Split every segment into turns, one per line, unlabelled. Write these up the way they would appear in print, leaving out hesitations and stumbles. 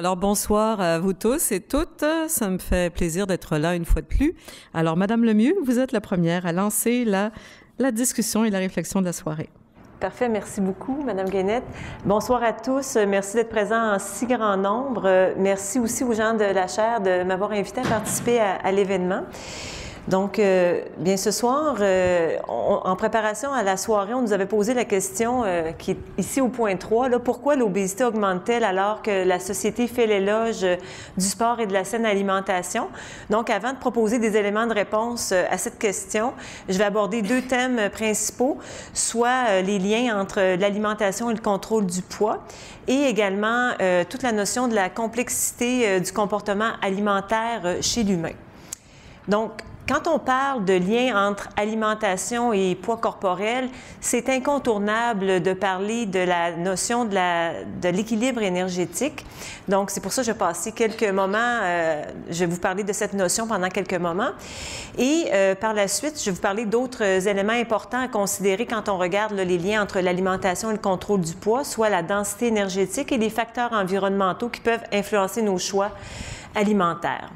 Alors bonsoir à vous tous et toutes, ça me fait plaisir d'être là une fois de plus. Alors Madame Lemieux, vous êtes la première à lancer la discussion et la réflexion de la soirée.
Parfait, merci beaucoup, Madame Guénette. Bonsoir à tous, merci d'être présents en si grand nombre. Merci aussi aux gens de la chaire de m'avoir invité à participer à l'événement. Donc, bien ce soir, en préparation à la soirée, on nous avait posé la question qui est ici au point 3, là, pourquoi l'obésité augmente-t-elle alors que la société fait l'éloge du sport et de la saine alimentation? Donc, avant de proposer des éléments de réponse à cette question, je vais aborder deux thèmes principaux, soit les liens entre l'alimentation et le contrôle du poids, et également toute la notion de la complexité du comportement alimentaire chez l'humain. Donc, quand on parle de lien entre alimentation et poids corporel, c'est incontournable de parler de la notion de l'équilibre énergétique. Donc, c'est pour ça que je vais passer quelques moments, je vais vous parler de cette notion pendant quelques moments. Et par la suite, je vais vous parler d'autres éléments importants à considérer quand on regarde les liens entre l'alimentation et le contrôle du poids, soit la densité énergétique et les facteurs environnementaux qui peuvent influencer nos choix alimentaires.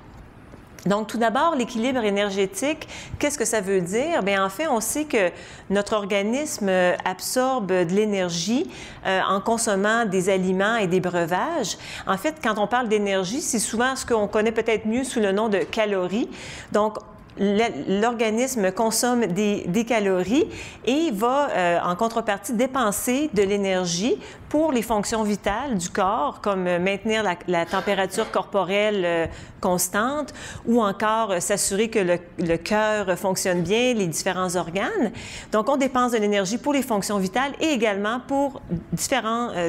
Donc, tout d'abord, l'équilibre énergétique, qu'est-ce que ça veut dire? Bien, en fait, on sait que notre organisme absorbe de l'énergie en consommant des aliments et des breuvages. En fait, quand on parle d'énergie, c'est souvent ce qu'on connaît peut-être mieux sous le nom de calories. Donc, l'organisme consomme des calories et va, en contrepartie, dépenser de l'énergie pour les fonctions vitales du corps, comme maintenir la température corporelle constante ou encore s'assurer que le cœur fonctionne bien, les différents organes. Donc, on dépense de l'énergie pour les fonctions vitales et également pour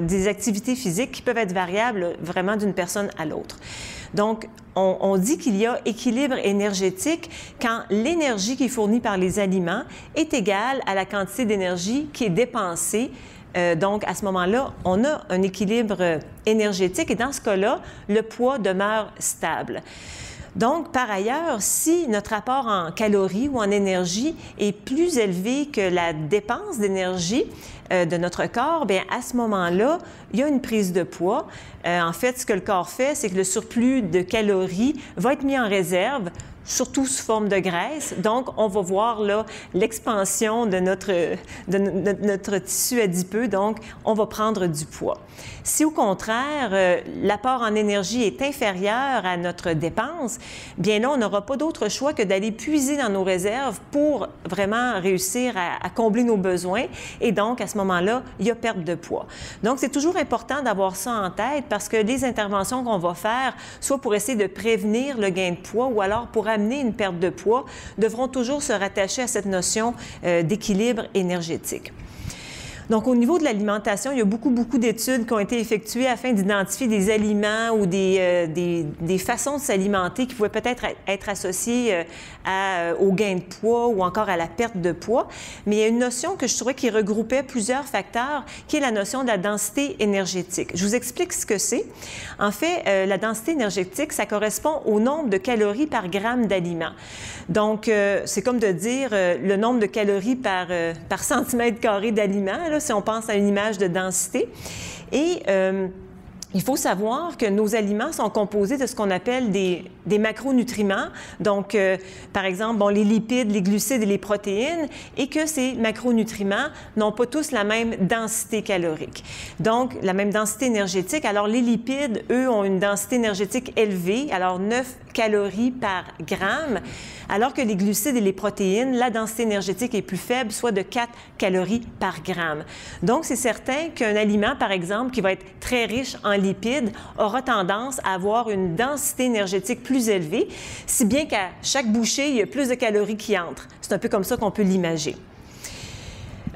des activités physiques qui peuvent être variables vraiment d'une personne à l'autre. Donc, on dit qu'il y a équilibre énergétique quand l'énergie qui est fournie par les aliments est égale à la quantité d'énergie qui est dépensée. Donc, à ce moment-là, on a un équilibre énergétique et dans ce cas-là, le poids demeure stable. Donc, par ailleurs, si notre apport en calories ou en énergie est plus élevé que la dépense d'énergie de notre corps, bien, à ce moment-là, il y a une prise de poids. En fait, ce que le corps fait, c'est que le surplus de calories va être mis en réserve, surtout sous forme de graisse. Donc, on va voir là l'expansion de notre tissu adipeux. Donc, on va prendre du poids. Si au contraire, l'apport en énergie est inférieur à notre dépense, bien là, on n'aura pas d'autre choix que d'aller puiser dans nos réserves pour vraiment réussir à combler nos besoins. Et donc, à ce moment-là, il y a perte de poids. Donc, c'est toujours important d'avoir ça en tête parce que les interventions qu'on va faire, soit pour essayer de prévenir le gain de poids ou alors pour amener une perte de poids, devront toujours se rattacher à cette notion d'équilibre énergétique. Donc, au niveau de l'alimentation, il y a beaucoup d'études qui ont été effectuées afin d'identifier des aliments ou des façons de s'alimenter qui pouvaient peut-être être associées au gain de poids ou encore à la perte de poids. Mais il y a une notion que je trouvais qui regroupait plusieurs facteurs, qui est la notion de la densité énergétique. Je vous explique ce que c'est. En fait, la densité énergétique, ça correspond au nombre de calories par gramme d'aliment. Donc, c'est comme de dire le nombre de calories par centimètre carré d'aliment, si on pense à une image de densité. Et il faut savoir que nos aliments sont composés de ce qu'on appelle des macronutriments, donc par exemple les lipides, les glucides et les protéines, et que ces macronutriments n'ont pas tous la même densité calorique. Donc, la même densité énergétique. Alors, les lipides, eux, ont une densité énergétique élevée, alors 9 calories par gramme, alors que les glucides et les protéines, la densité énergétique est plus faible, soit de 4 calories par gramme. Donc, c'est certain qu'un aliment, par exemple, qui va être très riche en lipides, aura tendance à avoir une densité énergétique plus élevée, si bien qu'à chaque bouchée, il y a plus de calories qui entrent. C'est un peu comme ça qu'on peut l'imager.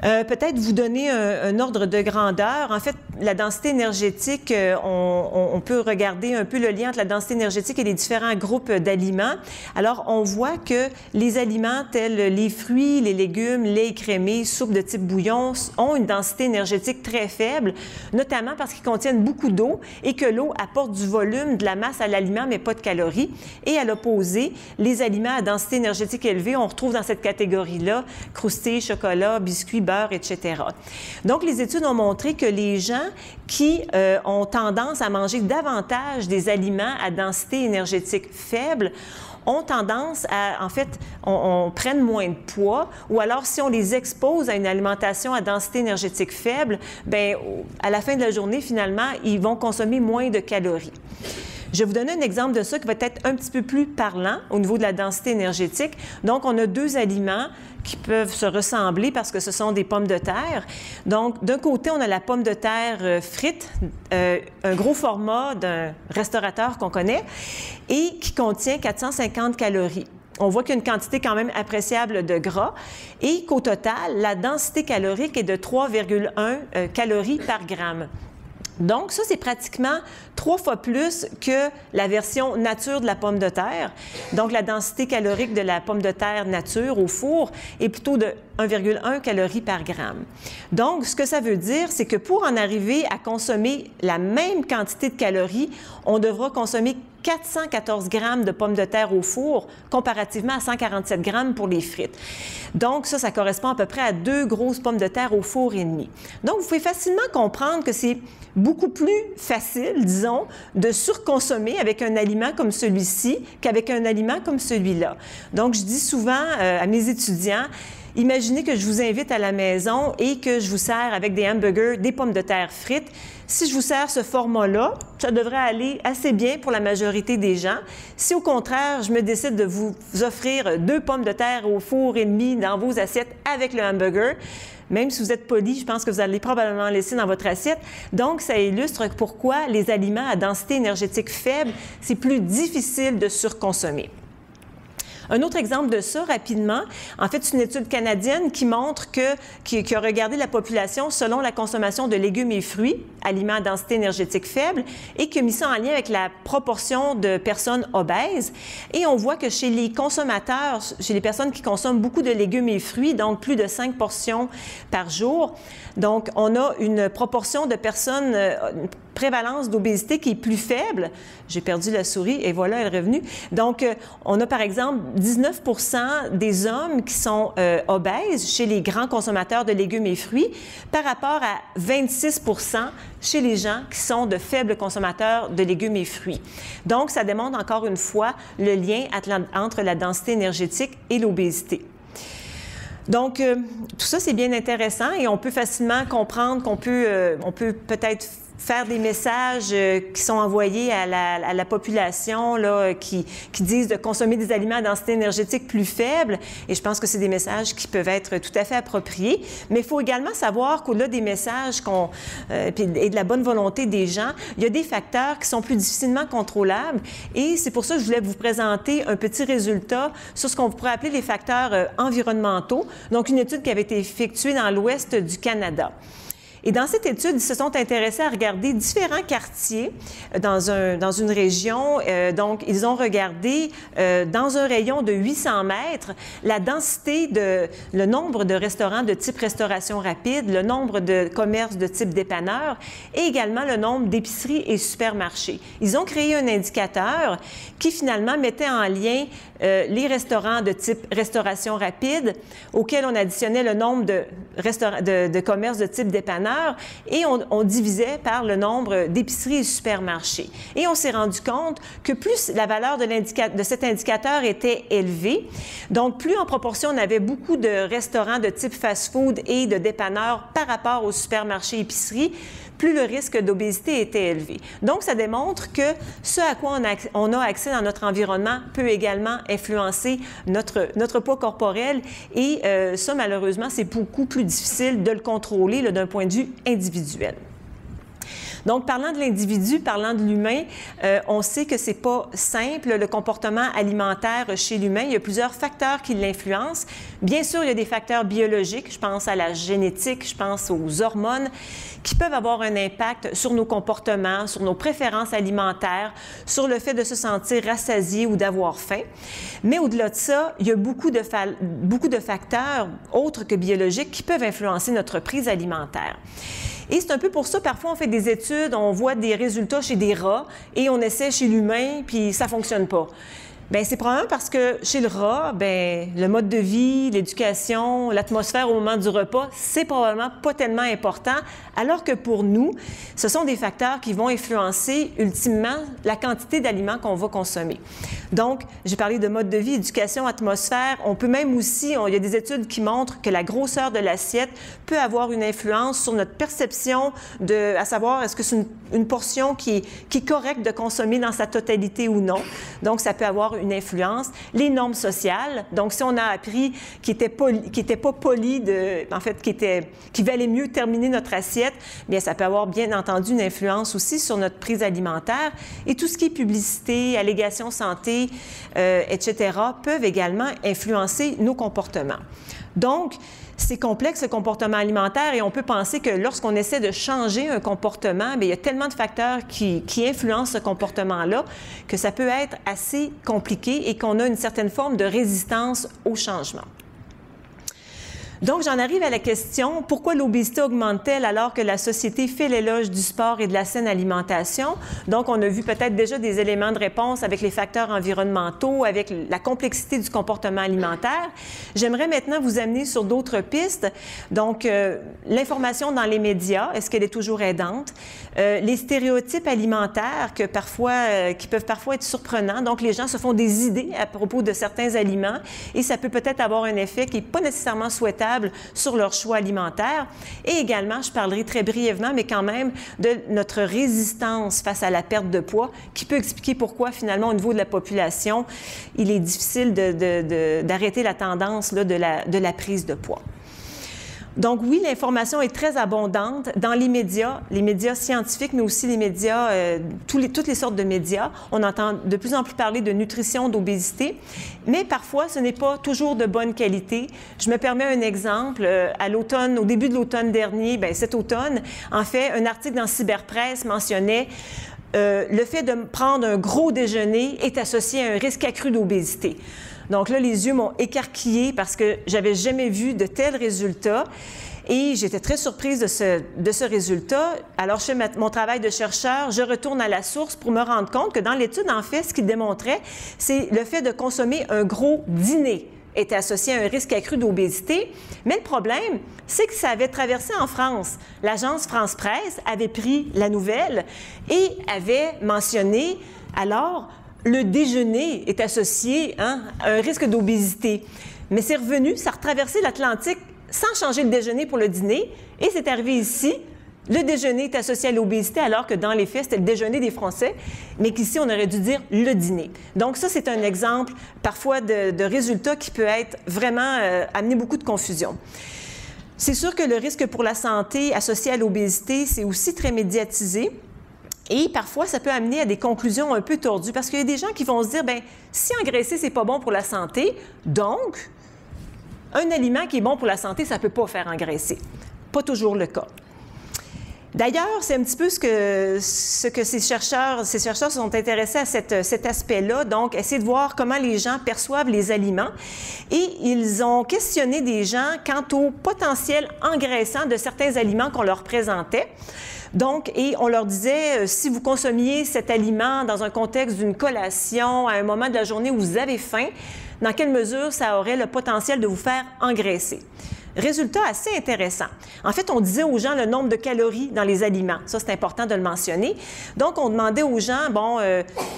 Peut-être vous donner un ordre de grandeur. En fait, la densité énergétique, on peut regarder un peu le lien entre la densité énergétique et les différents groupes d'aliments. Alors, on voit que les aliments tels les fruits, les légumes, lait écrémé, soupe de type bouillon ont une densité énergétique très faible, notamment parce qu'ils contiennent beaucoup d'eau et que l'eau apporte du volume, de la masse à l'aliment, mais pas de calories. Et à l'opposé, les aliments à densité énergétique élevée, on retrouve dans cette catégorie-là croustilles, chocolat, biscuits, beurre, etc. Donc, les études ont montré que les gens qui ont tendance à manger davantage des aliments à densité énergétique faible ont tendance à, en fait, on prenne moins de poids, ou alors si on les expose à une alimentation à densité énergétique faible, bien, à la fin de la journée, finalement, ils vont consommer moins de calories. Je vais vous donner un exemple de ça qui va être un petit peu plus parlant au niveau de la densité énergétique. Donc, on a deux aliments qui peuvent se ressembler parce que ce sont des pommes de terre. Donc, d'un côté, on a la pomme de terre frite, un gros format d'un restaurateur qu'on connaît et qui contient 450 calories. On voit qu'il y a une quantité quand même appréciable de gras et qu'au total, la densité calorique est de 3,1 calories par gramme. Donc, ça, c'est pratiquement 3 fois plus que la version nature de la pomme de terre. Donc, la densité calorique de la pomme de terre nature au four est plutôt de 1,1 calories par gramme. Donc, ce que ça veut dire, c'est que pour en arriver à consommer la même quantité de calories, on devra consommer 414 grammes de pommes de terre au four, comparativement à 147 grammes pour les frites. Donc, ça correspond à peu près à 2 grosses pommes de terre au four et demi. Donc, vous pouvez facilement comprendre que c'est beaucoup plus facile, disons, de surconsommer avec un aliment comme celui-ci qu'avec un aliment comme celui-là. Donc, je dis souvent à mes étudiants, imaginez que je vous invite à la maison et que je vous sers avec des hamburgers, des pommes de terre frites. Si je vous sers ce format-là, ça devrait aller assez bien pour la majorité des gens. Si au contraire, je me décide de vous offrir 2 pommes de terre au four et demi dans vos assiettes avec le hamburger, même si vous êtes poli, je pense que vous allez probablement laisser dans votre assiette. Donc, ça illustre pourquoi les aliments à densité énergétique faible, c'est plus difficile de surconsommer. Un autre exemple de ça, rapidement, en fait, c'est une étude canadienne qui montre qui a regardé la population selon la consommation de légumes et fruits, aliments à densité énergétique faible, et qui a mis ça en lien avec la proportion de personnes obèses. Et on voit que chez les consommateurs, chez les personnes qui consomment beaucoup de légumes et fruits, donc plus de 5 portions par jour, donc on a une proportion de personnes, une prévalence d'obésité qui est plus faible. J'ai perdu la souris et voilà, elle est revenue. Donc, on a par exemple 19 % des hommes qui sont obèses chez les grands consommateurs de légumes et fruits par rapport à 26 % chez les gens qui sont de faibles consommateurs de légumes et fruits. Donc, ça démontre encore une fois le lien entre la densité énergétique et l'obésité. Donc, tout ça, c'est bien intéressant et on peut facilement comprendre qu'on peut peut-être faire des messages qui sont envoyés à la population là, qui disent de consommer des aliments à densité énergétique plus faible. Et je pense que c'est des messages qui peuvent être tout à fait appropriés. Mais il faut également savoir qu'au-delà des messages et de la bonne volonté des gens, il y a des facteurs qui sont plus difficilement contrôlables. Et c'est pour ça que je voulais vous présenter un petit résultat sur ce qu'on pourrait appeler les facteurs environnementaux. Donc, une étude qui avait été effectuée dans l'ouest du Canada. Et dans cette étude, ils se sont intéressés à regarder différents quartiers dans une région. Donc, ils ont regardé dans un rayon de 800 mètres la densité le nombre de restaurants de type restauration rapide, le nombre de commerces de type dépanneur et également le nombre d'épiceries et supermarchés. Ils ont créé un indicateur qui finalement mettait en lien les restaurants de type restauration rapide auxquels on additionnait le nombre de commerces de type dépanneur et on divisait par le nombre d'épiceries et supermarchés. Et on s'est rendu compte que plus la valeur de cet indicateur était élevée, donc plus en proportion on avait beaucoup de restaurants de type fast-food et de dépanneurs par rapport aux supermarchés et épiceries, plus le risque d'obésité était élevé. Donc, ça démontre que ce à quoi on a accès dans notre environnement peut également influencer notre poids corporel et ça, malheureusement, c'est beaucoup plus difficile de le contrôler d'un point de vue individuel. Donc, parlant de l'individu, parlant de l'humain, on sait que c'est pas simple, le comportement alimentaire chez l'humain. Il y a plusieurs facteurs qui l'influencent. Bien sûr, il y a des facteurs biologiques, je pense à la génétique, je pense aux hormones, qui peuvent avoir un impact sur nos comportements, sur nos préférences alimentaires, sur le fait de se sentir rassasié ou d'avoir faim. Mais au-delà de ça, il y a beaucoup de facteurs autres que biologiques qui peuvent influencer notre prise alimentaire. Et c'est un peu pour ça, parfois, on fait des études, on voit des résultats chez des rats et on essaie chez l'humain, puis ça ne fonctionne pas. Bien, c'est probablement parce que chez le rat, bien, le mode de vie, l'éducation, l'atmosphère au moment du repas, c'est probablement pas tellement important, alors que pour nous, ce sont des facteurs qui vont influencer ultimement la quantité d'aliments qu'on va consommer. Donc, j'ai parlé de mode de vie, éducation, atmosphère. On peut même aussi, il y a des études qui montrent que la grosseur de l'assiette peut avoir une influence sur notre perception à savoir est-ce que c'est une portion qui est correcte de consommer dans sa totalité ou non. Donc, ça peut avoir une influence. Les normes sociales, donc si on a appris qu'il n'était pas poli, en fait, qu'il valait mieux terminer notre assiette, bien ça peut avoir bien entendu une influence aussi sur notre prise alimentaire. Et tout ce qui est publicité, allégations santé, etc., peuvent également influencer nos comportements. Donc, c'est complexe, le comportement alimentaire, et on peut penser que lorsqu'on essaie de changer un comportement, bien, il y a tellement de facteurs qui influencent ce comportement-là que ça peut être assez compliqué et qu'on a une certaine forme de résistance au changement. Donc, j'en arrive à la question, pourquoi l'obésité augmente-t-elle alors que la société fait l'éloge du sport et de la saine alimentation? Donc, on a vu peut-être déjà des éléments de réponse avec les facteurs environnementaux, avec la complexité du comportement alimentaire. J'aimerais maintenant vous amener sur d'autres pistes. Donc, l'information dans les médias, est-ce qu'elle est toujours aidante? Les stéréotypes alimentaires qui peuvent parfois être surprenants. Donc, les gens se font des idées à propos de certains aliments et ça peut avoir un effet qui n'est pas nécessairement souhaitable sur leur choix alimentaire. Et également, je parlerai très brièvement, mais quand même, de notre résistance face à la perte de poids, qui peut expliquer pourquoi, finalement, au niveau de la population, il est difficile d'arrêter la tendance là, de la prise de poids. Donc oui, l'information est très abondante dans les médias scientifiques, mais aussi les médias, toutes les sortes de médias. On entend de plus en plus parler de nutrition, d'obésité, mais parfois ce n'est pas toujours de bonne qualité. Je me permets un exemple. À l'automne, au début de l'automne dernier, bien, cet automne, en fait, un article dans Cyberpresse mentionnait le fait de prendre un gros déjeuner est associé à un risque accru d'obésité. Donc là, les yeux m'ont écarquillée parce que j'avais jamais vu de tels résultats et j'étais très surprise de ce résultat. Alors, je fais mon travail de chercheur, je retourne à la source pour me rendre compte que dans l'étude, en fait, ce qu'il démontrait, c'est le fait de consommer un gros dîner était associé à un risque accru d'obésité. Mais le problème, c'est que ça avait traversé en France. L'agence France Presse avait pris la nouvelle et avait mentionné, alors, le déjeuner est associé à un risque d'obésité. Mais c'est revenu, ça a retraversé l'Atlantique sans changer le déjeuner pour le dîner, et c'est arrivé ici. Le déjeuner est associé à l'obésité, alors que dans les faits, c'était le déjeuner des Français, mais qu'ici, on aurait dû dire le dîner. Donc ça, c'est un exemple, parfois, de résultat qui peut être vraiment amener beaucoup de confusion. C'est sûr que le risque pour la santé associé à l'obésité, c'est aussi très médiatisé. Et parfois, ça peut amener à des conclusions un peu tordues parce qu'il y a des gens qui vont se dire, bien, si engraisser, c'est pas bon pour la santé, donc, un aliment qui est bon pour la santé, ça ne peut pas faire engraisser. Pas toujours le cas. D'ailleurs, c'est un petit peu ce que ces chercheurs se sont intéressés à cet aspect-là, donc essayer de voir comment les gens perçoivent les aliments. Et ils ont questionné des gens quant au potentiel engraissant de certains aliments qu'on leur présentait. Donc, et on leur disait, si vous consommiez cet aliment dans un contexte d'une collation, à un moment de la journée où vous avez faim, dans quelle mesure ça aurait le potentiel de vous faire engraisser? Résultat assez intéressant. En fait, on disait aux gens le nombre de calories dans les aliments. Ça, c'est important de le mentionner. Donc, on demandait aux gens, bon,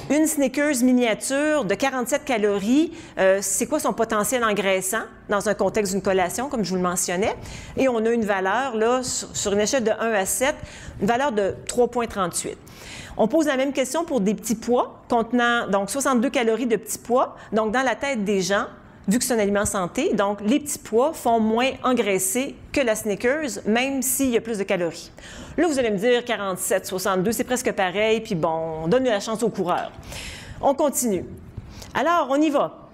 une Snickers miniature de 47 calories, c'est quoi son potentiel engraissant dans un contexte d'une collation, comme je vous le mentionnais. Et on a une valeur, là, sur une échelle de 1 à 7, une valeur de 3,38. On pose la même question pour des petits pois contenant, donc, 62 calories de petits pois. Donc, dans la tête des gens, vu que c'est un aliment santé, donc les petits pois font moins engraisser que la Snickers, même s'il y a plus de calories. Là, vous allez me dire 47, 62, c'est presque pareil, puis bon, on donne la chance aux coureurs. On continue. Alors, on y va.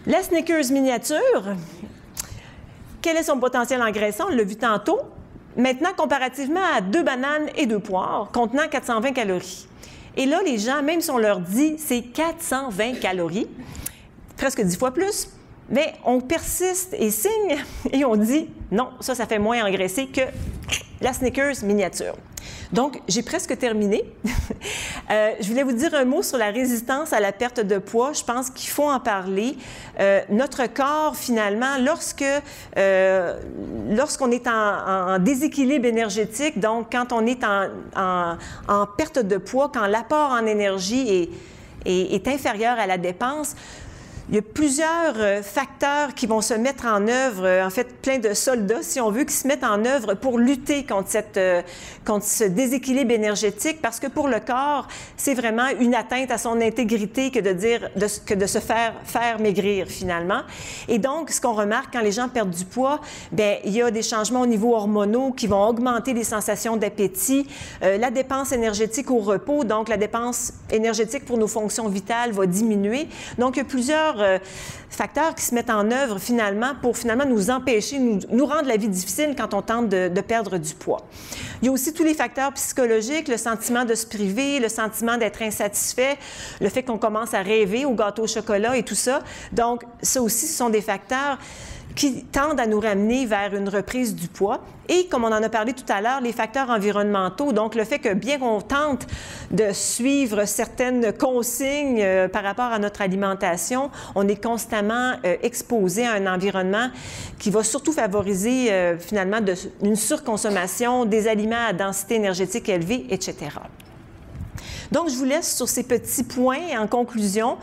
La Snickers miniature, quel est son potentiel engraissant? On l'a vu tantôt. Maintenant, comparativement à 2 bananes et 2 poires, contenant 420 calories. Et là, les gens, même si on leur dit c'est 420 calories, presque 10 fois plus, mais on persiste et signe et on dit non, ça fait moins engraisser que la Snickers miniature. Donc, j'ai presque terminé. Je voulais vous dire un mot sur la résistance à la perte de poids. Je pense qu'il faut en parler. Notre corps, finalement, lorsqu'on est en déséquilibre énergétique, donc quand on est en perte de poids, quand l'apport en énergie est inférieur à la dépense, il y a plusieurs facteurs qui vont se mettre en œuvre, en fait, plein de soldats, si on veut, qui se mettent en œuvre pour lutter contre ce déséquilibre énergétique, parce que pour le corps, c'est vraiment une atteinte à son intégrité que de se faire maigrir, finalement. Et donc, ce qu'on remarque quand les gens perdent du poids, bien, il y a des changements au niveau hormonaux qui vont augmenter les sensations d'appétit, la dépense énergétique au repos, donc la dépense énergétique pour nos fonctions vitales va diminuer. Donc, il y a plusieurs facteurs qui se mettent en œuvre pour nous empêcher, nous rendre la vie difficile quand on tente de perdre du poids. Il y a aussi tous les facteurs psychologiques, le sentiment de se priver, le sentiment d'être insatisfait, le fait qu'on commence à rêver au gâteau au chocolat et tout ça. Donc, ça aussi, ce sont des facteurs qui tendent à nous ramener vers une reprise du poids. Et comme on en a parlé tout à l'heure, les facteurs environnementaux, donc le fait que bien qu'on tente de suivre certaines consignes par rapport à notre alimentation, on est constamment exposé à un environnement qui va surtout favoriser finalement une surconsommation des aliments à densité énergétique élevée, etc. Donc, je vous laisse sur ces petits points en conclusion.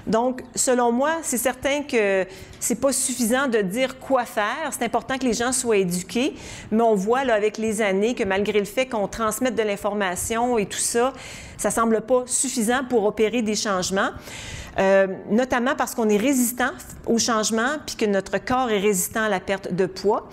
Donc, selon moi, c'est certain que c'est pas suffisant de dire quoi faire. C'est important que les gens soient éduqués, mais on voit là, avec les années que malgré le fait qu'on transmette de l'information et tout ça, ça semble pas suffisant pour opérer des changements. Notamment parce qu'on est résistant au changement puis que notre corps est résistant à la perte de poids.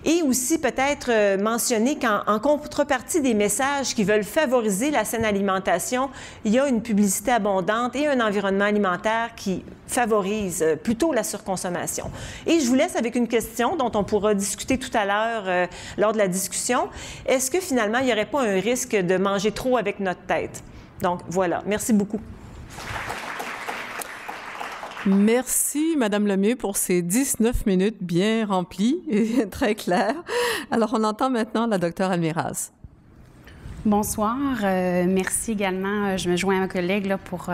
Et aussi peut-être mentionner qu'en contrepartie des messages qui veulent favoriser la saine alimentation, il y a une publicité abondante et un environnement alimentaire qui favorise plutôt la surconsommation. Et je vous laisse avec une question dont on pourra discuter tout à l'heure lors de la discussion. Est-ce que finalement, il n'y aurait pas un risque de manger trop avec notre tête? Donc voilà, merci beaucoup.
Merci, Madame Lemieux, pour ces 19 minutes bien remplies et très claires. Alors, on entend maintenant la docteure Almiraz.
Bonsoir. Merci également. Je me joins à ma collègue là, pour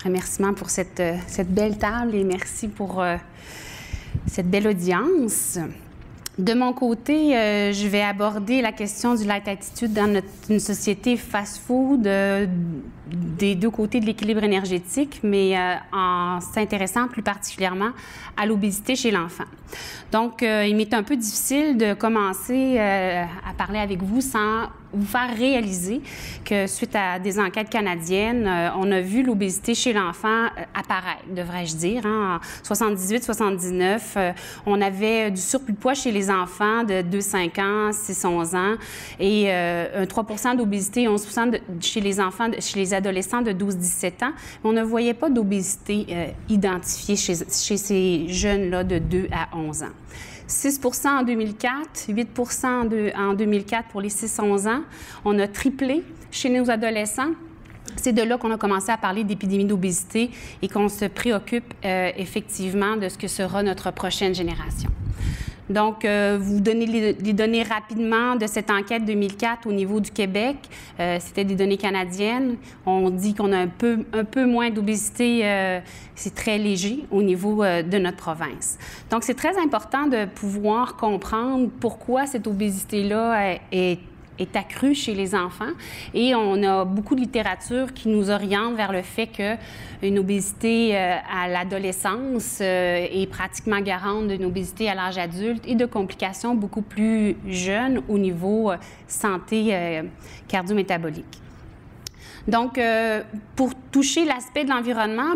remerciement pour cette belle table et merci pour cette belle audience. De mon côté, je vais aborder la question du light attitude dans une société fast-food des deux côtés de l'équilibre énergétique, mais en s'intéressant plus particulièrement à l'obésité chez l'enfant. Donc, il m'est un peu difficile de commencer à parler avec vous sans vous faire réaliser que suite à des enquêtes canadiennes, on a vu l'obésité chez l'enfant apparaître, devrais-je dire. En 78-79, on avait du surplus de poids chez les enfants de 2-5 ans, 6-11 ans et un 3 % d'obésité et 11 % chez les enfants, chez les adolescents de 12-17 ans. Mais on ne voyait pas d'obésité identifiée chez ces jeunes-là de 2 à 11 ans. 6 % en 2004, 8 % en 2004 pour les 6-11 ans. On a triplé chez nos adolescents. C'est de là qu'on a commencé à parler d'épidémie d'obésité et qu'on se préoccupe effectivement de ce que sera notre prochaine génération. Donc, vous donnez les données rapidement de cette enquête 2004 au niveau du Québec. C'était des données canadiennes. On dit qu'on a un peu moins d'obésité, c'est très léger au niveau de notre province. Donc, c'est très important de pouvoir comprendre pourquoi cette obésité-là est accrue chez les enfants. Et on a beaucoup de littérature qui nous oriente vers le fait qu'une obésité à l'adolescence est pratiquement garante d'une obésité à l'âge adulte et de complications beaucoup plus jeunes au niveau santé cardio-métabolique. Donc, pour toucher l'aspect de l'environnement,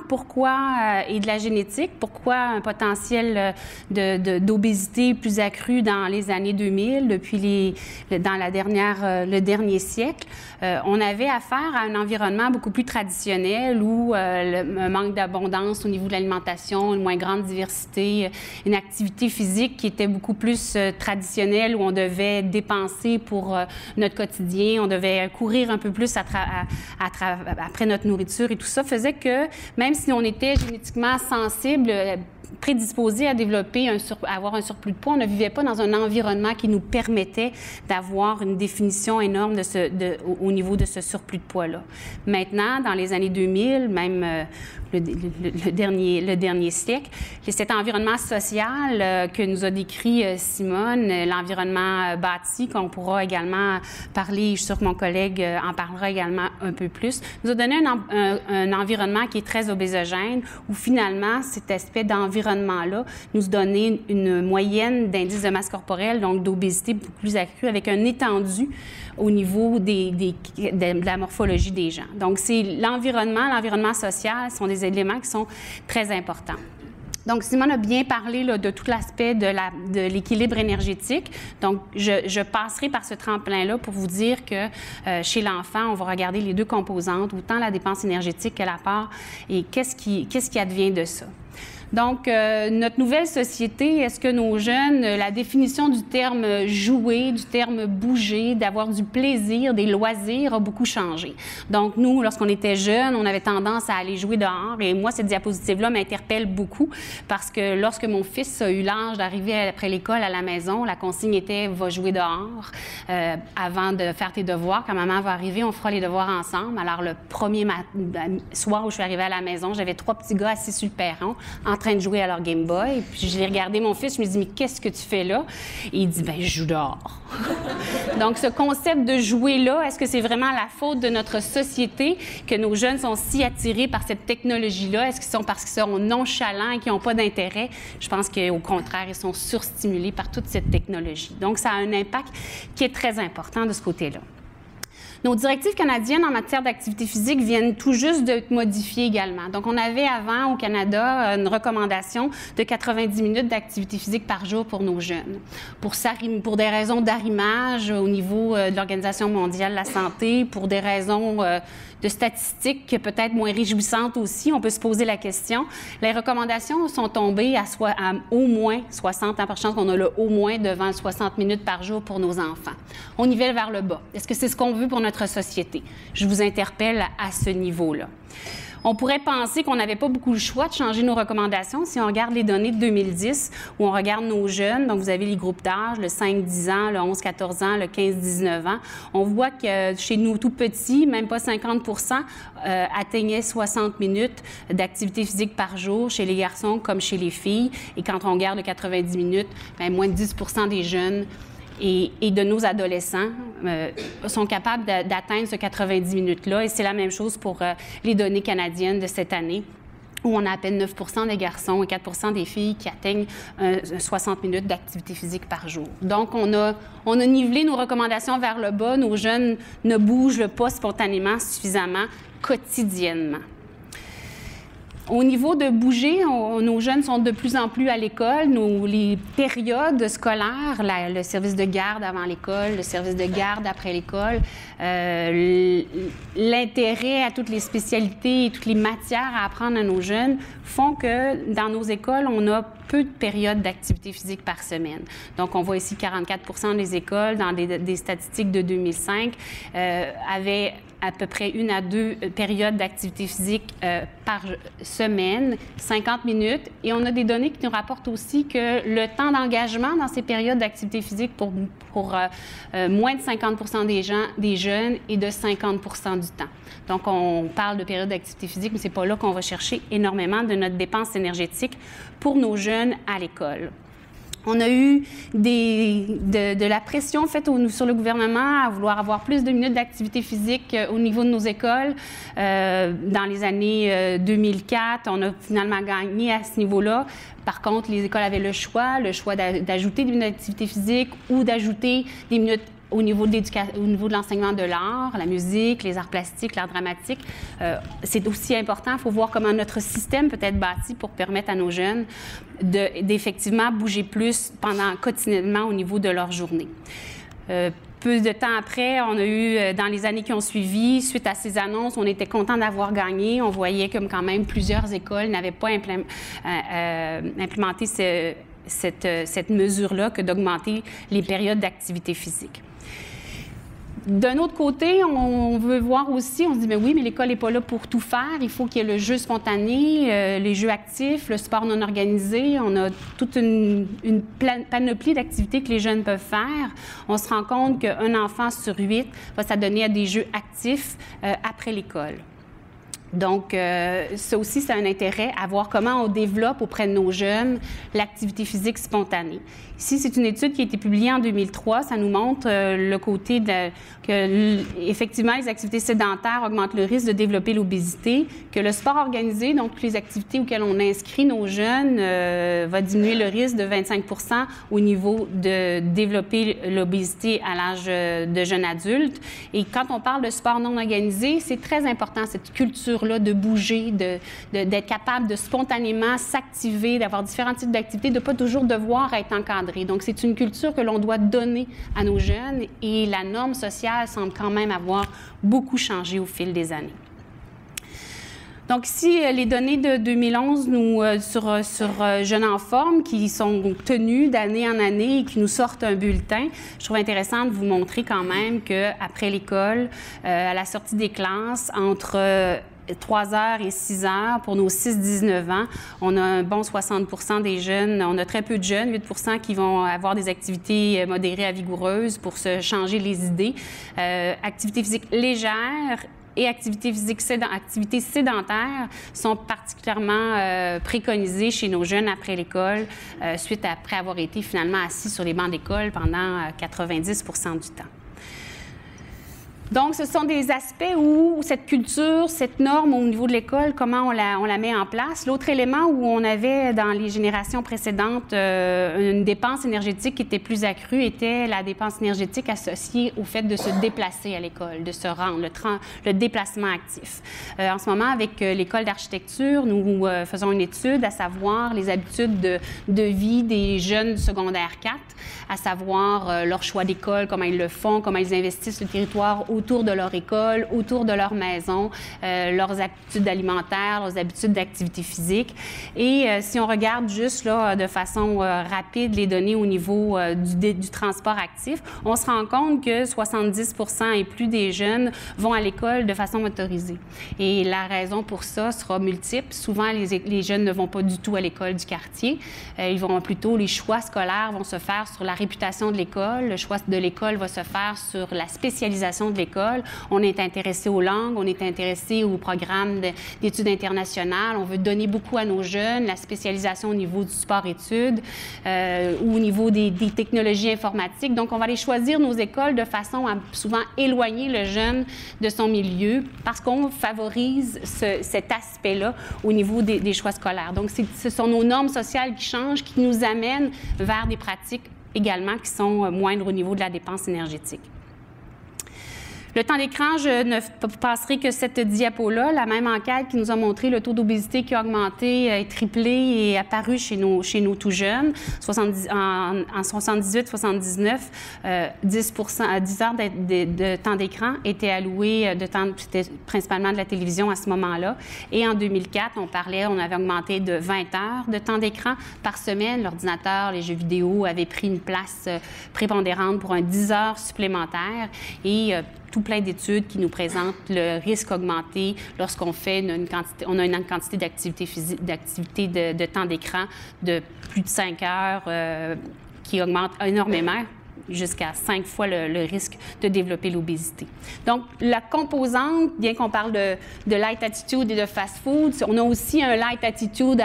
et de la génétique, pourquoi un potentiel d'obésité plus accru dans les années 2000, dans le dernier siècle, on avait affaire à un environnement beaucoup plus traditionnel où un manque d'abondance au niveau de l'alimentation, une moins grande diversité, une activité physique qui était beaucoup plus traditionnelle où on devait dépenser pour notre quotidien, on devait courir un peu plus après notre nourriture et tout ça faisait que même si on était génétiquement sensible prédisposés à développer à avoir un surplus de poids. On ne vivait pas dans un environnement qui nous permettait d'avoir une définition énorme au niveau de ce surplus de poids-là. Maintenant, dans les années 2000, même le dernier siècle, cet environnement social que nous a décrit Simone, l'environnement bâti, qu'on pourra également parler, je suis sûre que mon collègue en parlera également un peu plus, nous a donné un environnement qui est très obésogène, où finalement, cet aspect d'environnement-là nous donnait une moyenne d'indice de masse corporelle, donc d'obésité beaucoup plus accrue, avec un étendu au niveau de la morphologie des gens. Donc, c'est l'environnement social sont des éléments qui sont très importants. Donc, Simone a bien parlé là, de tout l'aspect de l'équilibre énergétique. Donc, je passerai par ce tremplin-là pour vous dire que chez l'enfant, on va regarder les deux composantes, autant la dépense énergétique que l'apport, et qu'est-ce qui advient de ça. Donc, notre nouvelle société, est-ce que nos jeunes, la définition du terme jouer, du terme bouger, d'avoir du plaisir, des loisirs a beaucoup changé. Donc, nous, lorsqu'on était jeunes, on avait tendance à aller jouer dehors. Et moi, cette diapositive-là m'interpelle beaucoup parce que lorsque mon fils a eu l'âge d'arriver après l'école à la maison, la consigne était « va jouer dehors avant de faire tes devoirs. Quand maman va arriver, on fera les devoirs ensemble. » Alors, le premier soir où je suis arrivée à la maison, j'avais 3 petits gars assis sur le perron en train de jouer à leur Game Boy. Puis je l'ai regardé mon fils, je me dis « mais qu'est-ce que tu fais là? » Et il dit « ben je joue dehors. » Donc, ce concept de jouer-là, est-ce que c'est vraiment la faute de notre société que nos jeunes sont si attirés par cette technologie-là? Est-ce qu'ils sont parce qu'ils sont nonchalants et qu'ils n'ont pas d'intérêt? Je pense qu'au contraire, ils sont surstimulés par toute cette technologie. Donc, ça a un impact qui est très important de ce côté-là. Nos directives canadiennes en matière d'activité physique viennent tout juste d'être modifiées également. Donc, on avait avant au Canada une recommandation de 90 minutes d'activité physique par jour pour nos jeunes. Pour des raisons d'arrimage au niveau de l'Organisation mondiale de la santé, pour des raisons de statistiques peut-être moins réjouissantes aussi, on peut se poser la question. Les recommandations sont tombées à au moins 60, par chance qu'on a le au moins devant 60 minutes par jour pour nos enfants. On nivelle vers le bas. Est-ce que c'est ce qu'on veut pour notre société? Je vous interpelle à ce niveau-là. On pourrait penser qu'on n'avait pas beaucoup le choix de changer nos recommandations si on regarde les données de 2010, où on regarde nos jeunes. Donc, vous avez les groupes d'âge, le 5-10 ans, le 11-14 ans, le 15-19 ans. On voit que chez nous, tout petits, même pas 50 atteignaient 60 minutes d'activité physique par jour chez les garçons comme chez les filles. Et quand on regarde le 90 minutes, bien, moins de 10 des jeunes et de nos adolescents sont capables d'atteindre ce 90 minutes-là. Et c'est la même chose pour les données canadiennes de cette année, où on a à peine 9 des garçons et 4 des filles qui atteignent 60 minutes d'activité physique par jour. Donc, on a nivelé nos recommandations vers le bas. Nos jeunes ne bougent pas spontanément suffisamment quotidiennement. Au niveau de bouger, nos jeunes sont de plus en plus à l'école. Les périodes scolaires, le service de garde avant l'école, le service de garde après l'école, l'intérêt à toutes les spécialités et toutes les matières à apprendre à nos jeunes font que dans nos écoles, on a peu de périodes d'activité physique par semaine. Donc, on voit ici 44 des écoles, dans des statistiques de 2005, avaient à peu près 1 à 2 périodes d'activité physique par semaine, 50 minutes. Et on a des données qui nous rapportent aussi que le temps d'engagement dans ces périodes d'activité physique pour moins de 50 des jeunes est de 50 du temps. Donc, on parle de période d'activité physique, mais c'est pas là qu'on va chercher énormément de notre dépense énergétique pour nos jeunes à l'école. On a eu de la pression faite sur le gouvernement à vouloir avoir plus de minutes d'activité physique au niveau de nos écoles. Dans les années 2004, on a finalement gagné à ce niveau-là. Par contre, les écoles avaient le choix d'ajouter des minutes d'activité physique ou d'ajouter des minutes au niveau de l'enseignement de l'art, la musique, les arts plastiques, l'art dramatique. C'est aussi important. Il faut voir comment notre système peut être bâti pour permettre à nos jeunes d'effectivement bouger plus quotidiennement au niveau de leur journée. Peu de temps après, on a eu, dans les années qui ont suivi, suite à ces annonces, on était content d'avoir gagné. On voyait comme quand même plusieurs écoles n'avaient pas implémenté cette mesure-là que d'augmenter les périodes d'activité physique. D'un autre côté, on veut voir aussi, on se dit, mais oui, mais l'école n'est pas là pour tout faire. Il faut qu'il y ait le jeu spontané, les jeux actifs, le sport non organisé. On a toute une panoplie d'activités que les jeunes peuvent faire. On se rend compte qu'un enfant sur 8 va s'adonner à des jeux actifs après l'école. Donc, ça aussi, c'est un intérêt à voir comment on développe auprès de nos jeunes l'activité physique spontanée. Ici, c'est une étude qui a été publiée en 2003. Ça nous montre le côté que, effectivement, les activités sédentaires augmentent le risque de développer l'obésité, que le sport organisé, donc les activités auxquelles on inscrit nos jeunes, va diminuer le risque de 25 % au niveau de développer l'obésité à l'âge de jeune adulte. Et quand on parle de sport non organisé, c'est très important, cette culture-là de bouger, d'être capable de spontanément s'activer, d'avoir différents types d'activités, de ne pas toujours devoir être encadré. Donc, c'est une culture que l'on doit donner à nos jeunes et la norme sociale semble quand même avoir beaucoup changé au fil des années. Donc, ici, les données de 2011 sur Jeunes en forme qui sont tenues d'année en année et qui nous sortent un bulletin. Je trouve intéressant de vous montrer quand même qu'après l'école, à la sortie des classes, entre 3 heures et 6 heures pour nos 6-19 ans. On a un bon 60 % des jeunes. On a très peu de jeunes, 8 % qui vont avoir des activités modérées à vigoureuses pour se changer les idées. Activités physiques légères et activités sédentaires sont particulièrement préconisées chez nos jeunes après l'école, après avoir été finalement assis sur les bancs d'école pendant 90 % du temps. Donc, ce sont des aspects où cette culture, cette norme au niveau de l'école, comment on la met en place. L'autre élément où on avait dans les générations précédentes une dépense énergétique qui était plus accrue était la dépense énergétique associée au fait de se déplacer à l'école, de se rendre, le déplacement actif. En ce moment, avec l'école d'architecture, nous faisons une étude à savoir les habitudes de vie des jeunes du secondaire 4, à savoir leur choix d'école, comment ils le font, comment ils investissent le territoire autour de leur école, autour de leur maison, leurs habitudes alimentaires, leurs habitudes d'activité physique. Et si on regarde juste là, de façon rapide les données au niveau du transport actif, on se rend compte que 70 % et plus des jeunes vont à l'école de façon motorisée. Et la raison pour ça sera multiple. Souvent, les jeunes ne vont pas du tout à l'école du quartier. Ils vont plutôt, les choix scolaires vont se faire sur la réputation de l'école. Le choix de l'école va se faire sur la spécialisation de l'école. On est intéressé aux langues, on est intéressé aux programmes d'études internationales. On veut donner beaucoup à nos jeunes, la spécialisation au niveau du sport-études ou au niveau des technologies informatiques. Donc, on va aller choisir nos écoles de façon à souvent éloigner le jeune de son milieu parce qu'on favorise cet aspect-là au niveau des choix scolaires. Donc, ce sont nos normes sociales qui changent, qui nous amènent vers des pratiques également qui sont moindres au niveau de la dépense énergétique. Le temps d'écran, je ne passerai que cette diapo-là. La même enquête qui nous a montré le taux d'obésité qui a augmenté et triplé et est apparu chez nos tout jeunes. En 78-79, 10 heures de temps d'écran étaient alloués, c'était principalement de la télévision à ce moment-là. Et en 2004, on avait augmenté de 20 heures de temps d'écran par semaine. L'ordinateur, les jeux vidéo avaient pris une place prépondérante pour 10 heures supplémentaires. Et tout plein d'études qui nous présentent le risque augmenté lorsqu'on fait une quantité d'activité physique, de temps d'écran de plus de 5 heures qui augmente énormément, jusqu'à 5 fois le risque de développer l'obésité. Donc, la composante, bien qu'on parle de light attitude et de fast-food, on a aussi un light attitude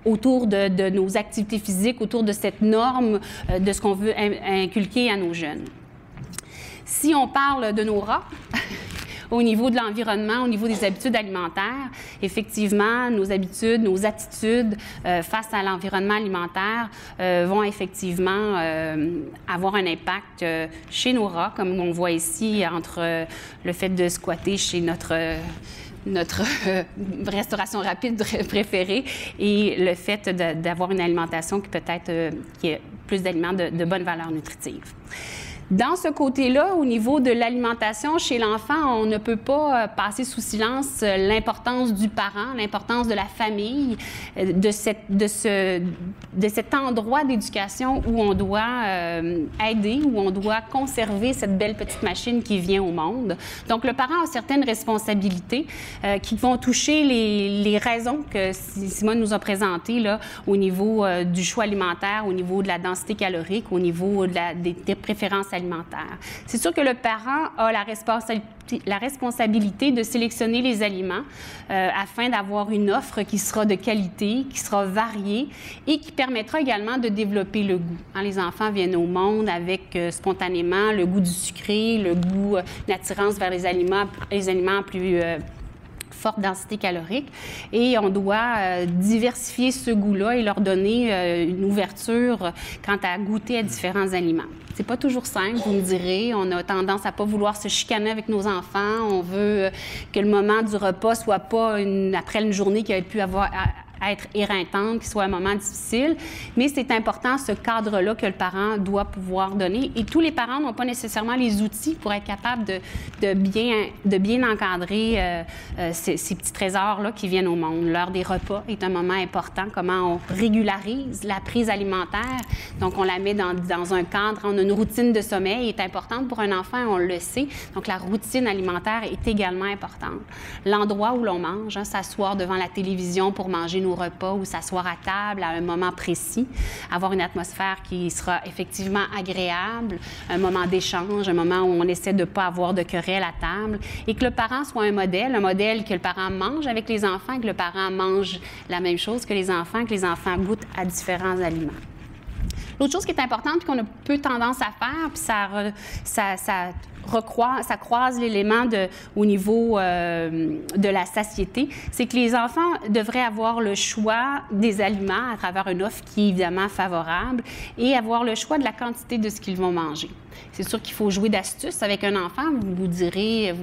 autour de nos activités physiques, autour de cette norme de ce qu'on veut inculquer à nos jeunes. Si on parle de nos rats, au niveau de l'environnement, au niveau des habitudes alimentaires, effectivement, nos habitudes, nos attitudes face à l'environnement alimentaire vont effectivement avoir un impact chez nos rats, comme on voit ici, entre le fait de squatter chez notre restauration rapide préférée et le fait d'avoir une alimentation qui peut-être qui est plus d'aliments de bonne valeur nutritive. Dans ce côté-là, au niveau de l'alimentation chez l'enfant, on ne peut pas passer sous silence l'importance du parent, l'importance de la famille, de cet endroit d'éducation où on doit aider, où on doit conserver cette belle petite machine qui vient au monde. Donc, le parent a certaines responsabilités qui vont toucher les raisons que Simone nous a présentées là, au niveau du choix alimentaire, au niveau de la densité calorique, au niveau des préférences alimentaire. C'est sûr que le parent a la responsabilité de sélectionner les aliments afin d'avoir une offre qui sera de qualité, qui sera variée et qui permettra également de développer le goût. Hein, les enfants viennent au monde avec spontanément le goût du sucré, le goût, l'attirance vers les aliments plus forte densité calorique et on doit diversifier ce goût-là et leur donner une ouverture quant à goûter à différents aliments. C'est pas toujours simple, vous me direz. On a tendance à pas vouloir se chicaner avec nos enfants. On veut que le moment du repas soit pas après une journée qui a pu être éreintante, qui soit un moment difficile. Mais c'est important, ce cadre-là, que le parent doit pouvoir donner. Et tous les parents n'ont pas nécessairement les outils pour être capables de bien encadrer ces petits trésors-là qui viennent au monde. L'heure des repas est un moment important. Comment on régularise la prise alimentaire. Donc, on la met dans un cadre. On a une routine de sommeil est importante pour un enfant, on le sait. Donc, la routine alimentaire est également importante. L'endroit où l'on mange, hein, s'asseoir devant la télévision pour manger nos repas ou s'asseoir à table à un moment précis, avoir une atmosphère qui sera effectivement agréable, un moment d'échange, un moment où on essaie de ne pas avoir de querelle à table et que le parent soit un modèle que le parent mange avec les enfants, que le parent mange la même chose que les enfants goûtent à différents aliments. L'autre chose qui est importante et qu'on a peu tendance à faire, puis ça croise l'élément au niveau de la satiété, c'est que les enfants devraient avoir le choix des aliments à travers une offre qui est évidemment favorable et avoir le choix de la quantité de ce qu'ils vont manger. C'est sûr qu'il faut jouer d'astuces avec un enfant. Vous me direz,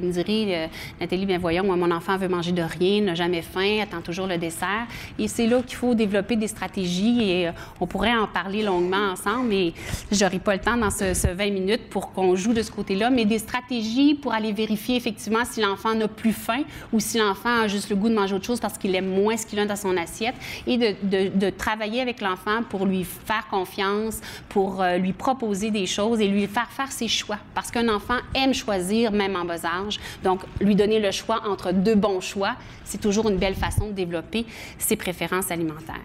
Nathalie, bien voyons, moi, mon enfant veut manger de rien, n'a jamais faim, attend toujours le dessert. Et c'est là qu'il faut développer des stratégies et on pourrait en parler longuement ensemble, mais j'aurai pas le temps dans ce 20 minutes pour qu'on joue de ce côté-là, mais des stratégies pour aller vérifier effectivement si l'enfant n'a plus faim ou si l'enfant a juste le goût de manger autre chose parce qu'il aime moins ce qu'il a dans son assiette et de travailler avec l'enfant pour lui faire confiance, pour lui proposer des choses et lui faire ses choix. Parce qu'un enfant aime choisir, même en bas âge. Donc, lui donner le choix entre deux bons choix, c'est toujours une belle façon de développer ses préférences alimentaires.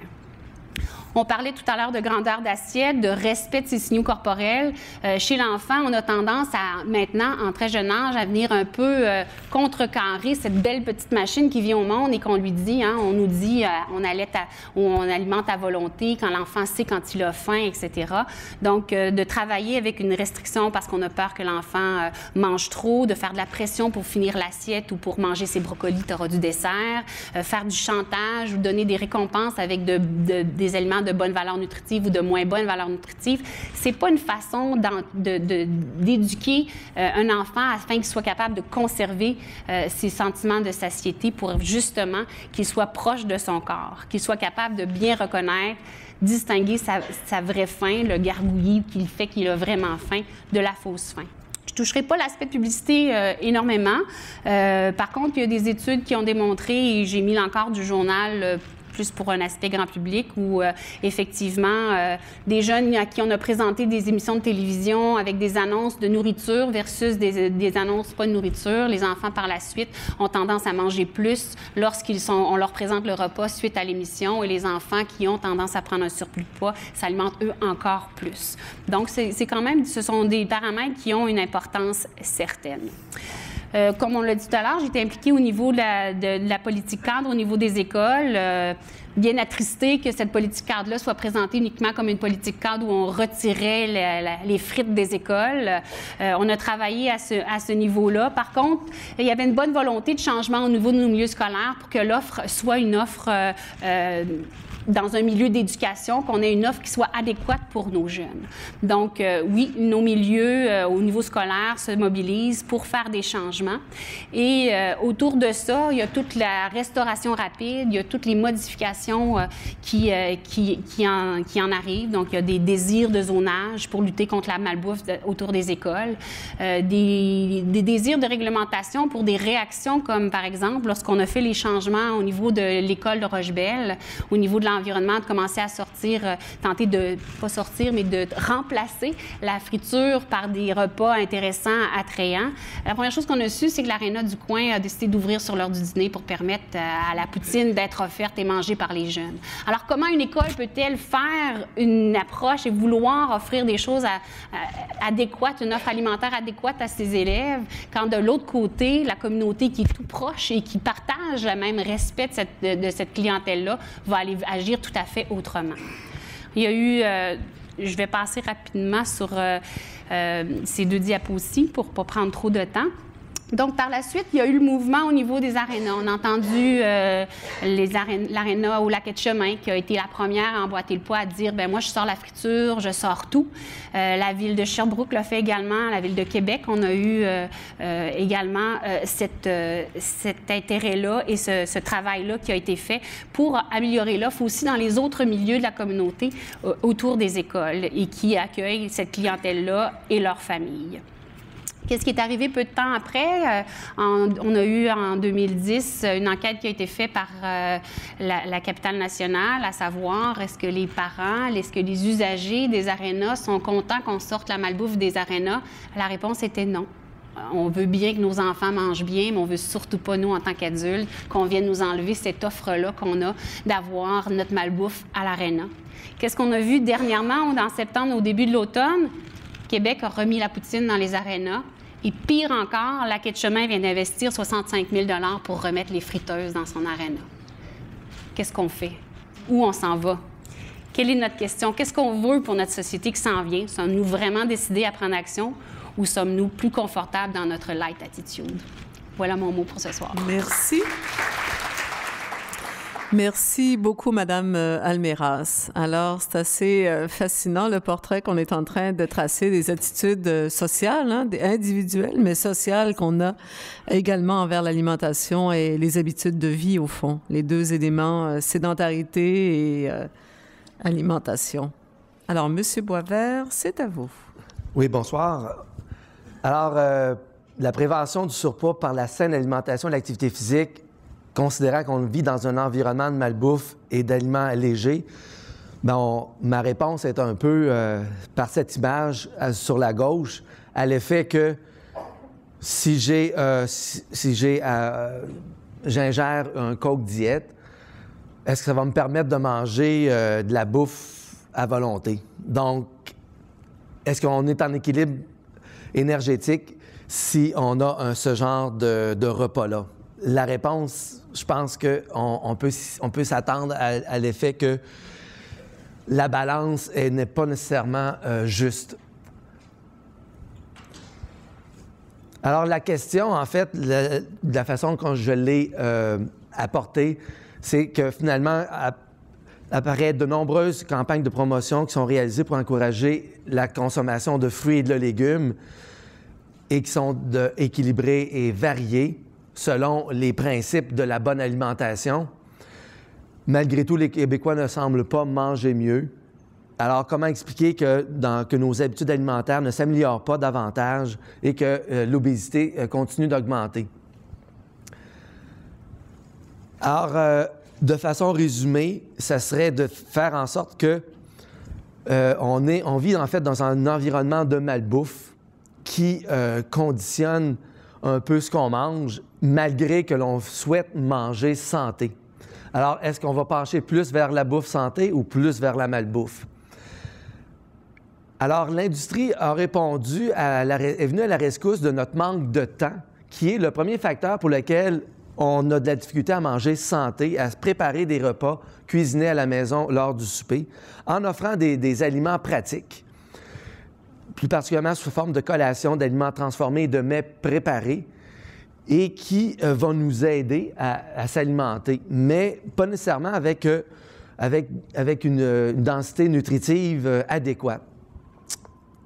On parlait tout à l'heure de grandeur d'assiette, de respect de ses signaux corporels. Chez l'enfant, on a tendance maintenant, en très jeune âge, à venir un peu contrecarrer cette belle petite machine qui vient au monde et qu'on lui dit, hein, on nous dit, on alimente à volonté quand l'enfant sait quand il a faim, etc. Donc, de travailler avec une restriction parce qu'on a peur que l'enfant mange trop, de faire de la pression pour finir l'assiette ou pour manger ses brocolis, tu auras du dessert, faire du chantage ou donner des récompenses avec des aliments de bonne valeur nutritive ou de moins bonne valeur nutritive. C'est pas une façon d'éduquer un enfant afin qu'il soit capable de conserver ses sentiments de satiété pour justement qu'il soit proche de son corps, qu'il soit capable de bien reconnaître, distinguer sa vraie faim, le gargouillis qu'il fait qu'il a vraiment faim, de la fausse faim. Je ne toucherai pas l'aspect publicité énormément. Par contre, il y a des études qui ont démontré, et j'ai mis encore du journal plus pour un aspect grand public, où effectivement, des jeunes à qui on a présenté des émissions de télévision avec des annonces de nourriture versus des annonces pas de nourriture, les enfants par la suite ont tendance à manger plus on leur présente le repas suite à l'émission, et les enfants qui ont tendance à prendre un surplus de poids s'alimentent eux encore plus. Donc, c'est quand même, ce sont des paramètres qui ont une importance certaine. Comme on l'a dit tout à l'heure, j'étais impliquée au niveau de la politique cadre, au niveau des écoles. Bien attristée que cette politique cadre-là soit présentée uniquement comme une politique cadre où on retirait les frites des écoles. On a travaillé à ce niveau-là. Par contre, il y avait une bonne volonté de changement au niveau de nos milieux scolaires pour que l'offre soit une offre dans un milieu d'éducation, qu'on ait une offre qui soit adéquate pour nos jeunes. Donc, oui, nos milieux au niveau scolaire se mobilisent pour faire des changements. Et autour de ça, il y a toute la restauration rapide, il y a toutes les modifications qui en arrivent. Donc, il y a des désirs de zonage pour lutter contre la malbouffe autour des écoles, des désirs de réglementation pour des réactions comme, par exemple, lorsqu'on a fait les changements au niveau de l'école de Rochebelle, au niveau de l'environnement, de commencer à sortir, tenter de, pas sortir, mais de remplacer la friture par des repas intéressants, attrayants. La première chose qu'on a su, c'est que l'Aréna du coin a décidé d'ouvrir sur l'heure du dîner pour permettre à la poutine d'être offerte et mangée par les jeunes. Alors, comment une école peut-elle faire une approche et vouloir offrir des choses adéquates, une offre alimentaire adéquate à ses élèves, quand de l'autre côté, la communauté qui est tout proche et qui partage le même respect de cette clientèle-là va aller agir tout à fait autrement. Il y a eu, je vais passer rapidement sur ces 2 diapos aussi pour ne pas prendre trop de temps. Donc, par la suite, il y a eu le mouvement au niveau des arénas. On a entendu l'aréna au Lac-Etchemin qui a été la première à emboîter le pas, à dire, bien, moi, je sors la friture, je sors tout. La ville de Sherbrooke l'a fait également, la ville de Québec. On a eu également cet intérêt-là et ce travail-là qui a été fait pour améliorer l'offre aussi dans les autres milieux de la communauté autour des écoles et qui accueillent cette clientèle-là et leurs familles. Qu'est-ce qui est arrivé peu de temps après? On a eu en 2010 une enquête qui a été faite par la capitale nationale, à savoir est-ce que les parents, est-ce que les usagers des arénas sont contents qu'on sorte la malbouffe des arénas? La réponse était non. On veut bien que nos enfants mangent bien, mais on veut surtout pas, nous, en tant qu'adultes, qu'on vienne nous enlever cette offre-là qu'on a d'avoir notre malbouffe à l'aréna. Qu'est-ce qu'on a vu dernièrement, en septembre, au début de l'automne? Québec a remis la poutine dans les arénas. Et pire encore, Lac-Etchemin vient d'investir 65 000 $ pour remettre les friteuses dans son aréna. Qu'est-ce qu'on fait? Où on s'en va? Quelle est notre question? Qu'est-ce qu'on veut pour notre société qui s'en vient? Sommes-nous vraiment décidés à prendre action ou sommes-nous plus confortables dans notre light attitude? Voilà mon mot pour ce soir.
Merci. Merci beaucoup, Madame Alméras. Alors, c'est assez fascinant le portrait qu'on est en train de tracer des attitudes sociales, individuelles, mais sociales qu'on a également envers l'alimentation et les habitudes de vie, au fond. Les 2 éléments, sédentarité et alimentation. Alors, Monsieur Boisvert, c'est à vous.
Oui, bonsoir. Alors, la prévention du surpoids par la saine alimentation et l'activité physique, considérant qu'on vit dans un environnement de malbouffe et d'aliments légers, ma réponse est un peu, par cette image sur la gauche, à l'effet que si j'ingère un Coke diète, est-ce que ça va me permettre de manger de la bouffe à volonté? Donc, est-ce qu'on est en équilibre énergétique si on a ce genre de repas-là? La réponse, je pense qu'on peut s'attendre à l'effet que la balance n'est pas nécessairement juste. Alors, la question, en fait, de la façon dont je l'ai apportée, c'est que finalement, apparaissent de nombreuses campagnes de promotion qui sont réalisées pour encourager la consommation de fruits et de légumes et qui sont équilibrées et variées selon les principes de la bonne alimentation. Malgré tout, les Québécois ne semblent pas manger mieux. Alors, comment expliquer que nos habitudes alimentaires ne s'améliorent pas davantage et que l'obésité continue d'augmenter? Alors, de façon résumée, ça serait de faire en sorte que on vit en fait dans un environnement de malbouffe qui conditionne un peu ce qu'on mange, malgré que l'on souhaite manger santé. Alors, est-ce qu'on va pencher plus vers la bouffe santé ou plus vers la malbouffe? Alors, l'industrie a répondu, est venue à la rescousse de notre manque de temps, qui est le premier facteur pour lequel on a de la difficulté à manger santé, à se préparer des repas cuisinés à la maison lors du souper, en offrant des aliments pratiques, plus particulièrement sous forme de collation, d'aliments transformés et de mets préparés, et qui vont nous aider à s'alimenter, mais pas nécessairement avec avec une densité nutritive adéquate.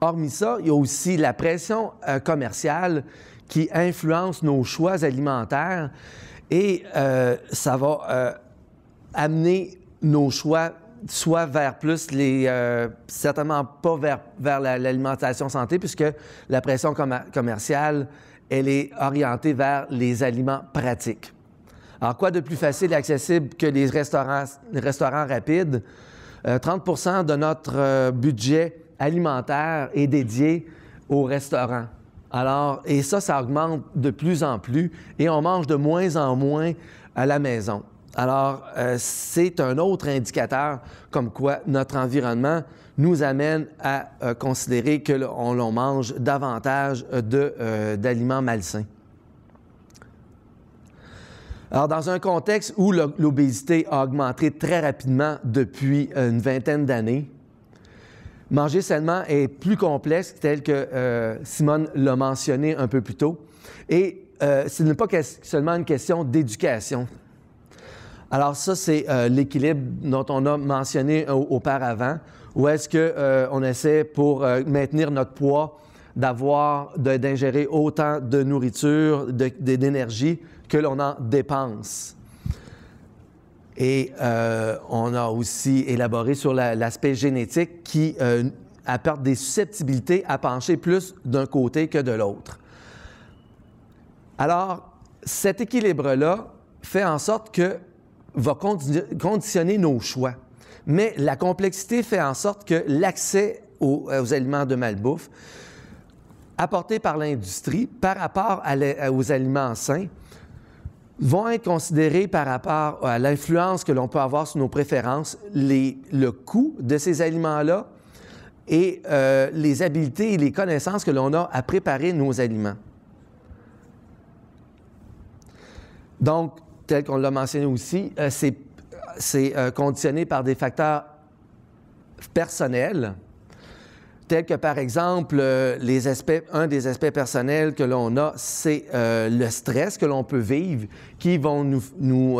Hormis ça, il y a aussi la pression commerciale qui influence nos choix alimentaires et ça va amener nos choix soit vers plus certainement pas vers l'alimentation santé, puisque la pression commerciale, elle est orientée vers les aliments pratiques. Alors, quoi de plus facile et accessible que les restaurants rapides? 30 % de notre budget alimentaire est dédié aux restaurants. Alors, et ça augmente de plus en plus et on mange de moins en moins à la maison. Alors, c'est un autre indicateur comme quoi notre environnement nous amène à considérer que l'on mange davantage d'aliments malsains. Alors, dans un contexte où l'obésité a augmenté très rapidement depuis une vingtaine d'années, manger sainement est plus complexe, tel que Simone l'a mentionné un peu plus tôt, et ce n'est pas seulement une question d'éducation. Alors ça, c'est l'équilibre dont on a mentionné auparavant, où est-ce qu'on essaie, pour maintenir notre poids, d'ingérer autant de nourriture, d'énergie que l'on en dépense. Et on a aussi élaboré sur l'aspect génétique qui apporte des susceptibilités à pencher plus d'un côté que de l'autre. Alors, cet équilibre-là fait en sorte que va conditionner nos choix. Mais la complexité fait en sorte que l'accès aux aliments de malbouffe apportés par l'industrie par rapport aux aliments sains vont être considérés par rapport à l'influence que l'on peut avoir sur nos préférences, le coût de ces aliments-là et les habiletés et les connaissances que l'on a à préparer nos aliments. Donc, tel qu'on l'a mentionné aussi, c'est conditionné par des facteurs personnels, tels que, par exemple, un des aspects personnels que l'on a, c'est le stress que l'on peut vivre, qui vont nous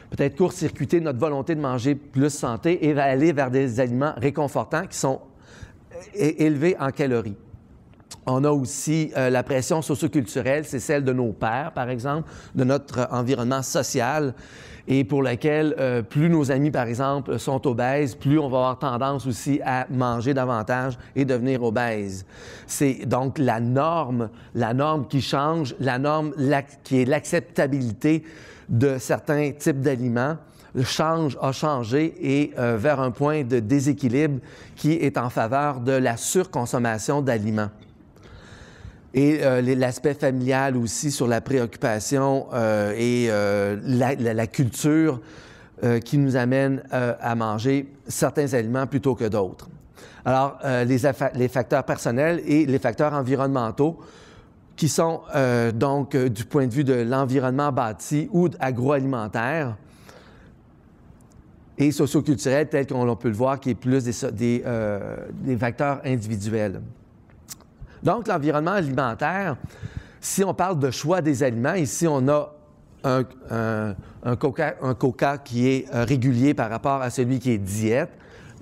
peut-être court-circuiter notre volonté de manger plus santé et aller vers des aliments réconfortants qui sont élevés en calories. On a aussi la pression socioculturelle, c'est celle de nos pairs, par exemple, de notre environnement social, et pour laquelle plus nos amis, par exemple, sont obèses, plus on va avoir tendance aussi à manger davantage et devenir obèse. C'est donc la norme qui change, la norme qui est l'acceptabilité de certains types d'aliments a changé et vers un point de déséquilibre qui est en faveur de la surconsommation d'aliments. Et l'aspect familial aussi sur la préoccupation et la culture qui nous amène à manger certains aliments plutôt que d'autres. Alors, les facteurs personnels et les facteurs environnementaux qui sont donc du point de vue de l'environnement bâti ou agroalimentaire et socioculturel, tel qu'on peut le voir, qui est plus des facteurs individuels. Donc, l'environnement alimentaire, si on parle de choix des aliments, ici, on a un coca qui est régulier par rapport à celui qui est diète.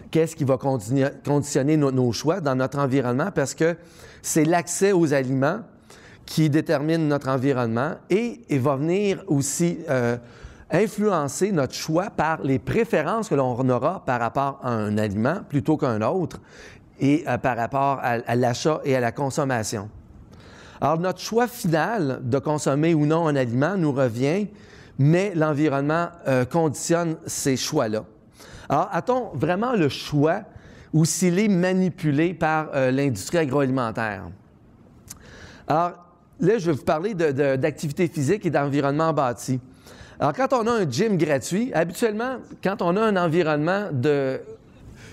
Qu'est-ce qui va conditionner nos choix dans notre environnement? Parce que c'est l'accès aux aliments qui détermine notre environnement et va venir aussi influencer notre choix par les préférences que l'on aura par rapport à un aliment plutôt qu'un autre, et par rapport à l'achat et à la consommation. Alors, notre choix final de consommer ou non un aliment nous revient, mais l'environnement conditionne ces choix-là. Alors, a-t-on vraiment le choix ou s'il est manipulé par l'industrie agroalimentaire? Alors, là, je vais vous parler d'activité physique et d'environnement bâti. Alors, quand on a un gym gratuit, habituellement, quand on a un environnement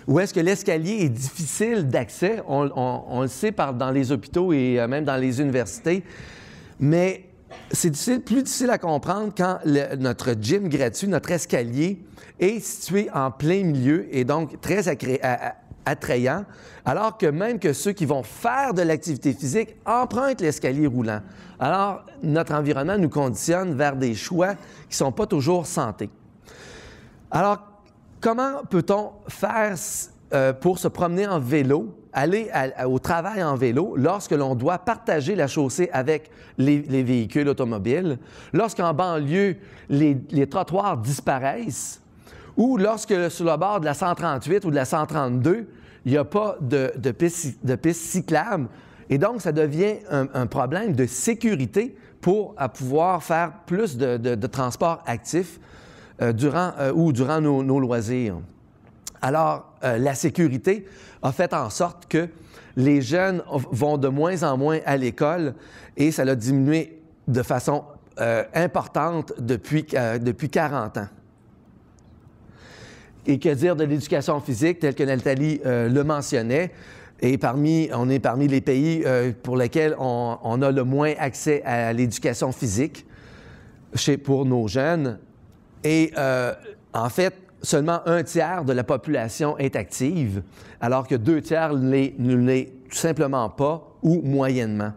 où est-ce que l'escalier est difficile d'accès, on le sait dans les hôpitaux et même dans les universités, mais c'est plus difficile à comprendre quand notre gym gratuit, notre escalier, est situé en plein milieu et donc très attrayant, alors que même que ceux qui vont faire de l'activité physique empruntent l'escalier roulant. Alors, notre environnement nous conditionne vers des choix qui ne sont pas toujours santé. Alors, comment peut-on faire pour se promener en vélo, aller au travail en vélo, lorsque l'on doit partager la chaussée avec les véhicules automobiles, lorsqu'en banlieue, les trottoirs disparaissent, ou lorsque sur le bord de la 138 ou de la 132, il n'y a pas de piste cyclable. Et donc, ça devient un problème de sécurité pour pouvoir faire plus de transport actif durant nos loisirs. Alors, la sécurité a fait en sorte que les jeunes vont de moins en moins à l'école et ça a diminué de façon importante depuis 40 ans. Et que dire de l'éducation physique, tel que Nathalie le mentionnait, et on est parmi les pays pour lesquels on a le moins accès à l'éducation physique pour nos jeunes. Et en fait, seulement 1/3 de la population est active, alors que 2/3 ne l'est tout simplement pas ou moyennement.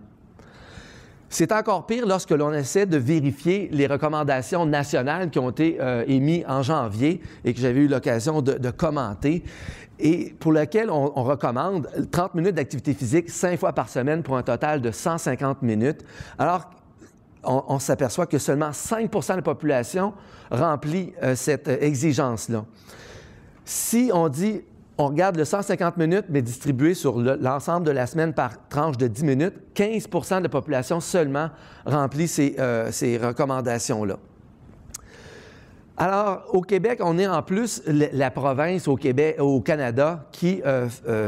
C'est encore pire lorsque l'on essaie de vérifier les recommandations nationales qui ont été émises en janvier et que j'avais eu l'occasion de commenter et pour lesquelles on recommande 30 minutes d'activité physique 5 fois par semaine pour un total de 150 minutes. Alors, on s'aperçoit que seulement 5 % de la population remplit cette exigence-là. Si on dit, on regarde le 150 minutes, mais distribué sur l'ensemble de la semaine par tranche de 10 minutes, 15 % de la population seulement remplit ces recommandations-là. Alors, au Québec, on est en plus la province au Canada qui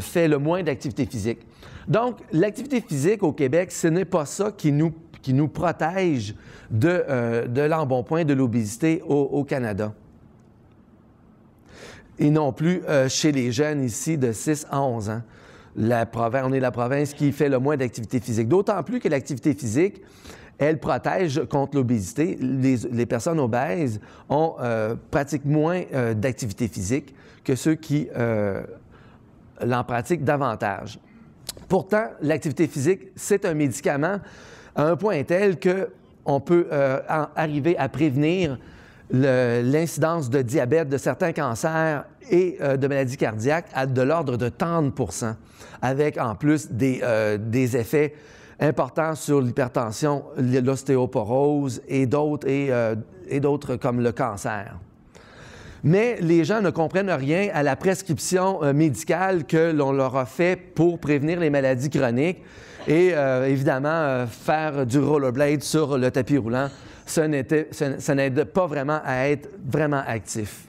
fait le moins d'activité physique. Donc, l'activité physique au Québec, ce n'est pas ça qui nous protège de l'embonpoint de l'obésité au Canada. Et non plus chez les jeunes ici de 6 à 11 ans. On est la province qui fait le moins d'activité physique. D'autant plus que l'activité physique, elle protège contre l'obésité. Les personnes obèses ont pratiquent moins d'activité physique que ceux qui l'en pratiquent davantage. Pourtant, l'activité physique, c'est un médicament à un point tel qu'on peut arriver à prévenir l'incidence de diabète, de certains cancers et de maladies cardiaques à de l'ordre de 30 %, avec en plus des effets importants sur l'hypertension, l'ostéoporose et d'autres comme le cancer. Mais les gens ne comprennent rien à la prescription médicale que l'on leur a fait pour prévenir les maladies chroniques et évidemment faire du rollerblade sur le tapis roulant. Ça n'aide pas vraiment à être vraiment actif.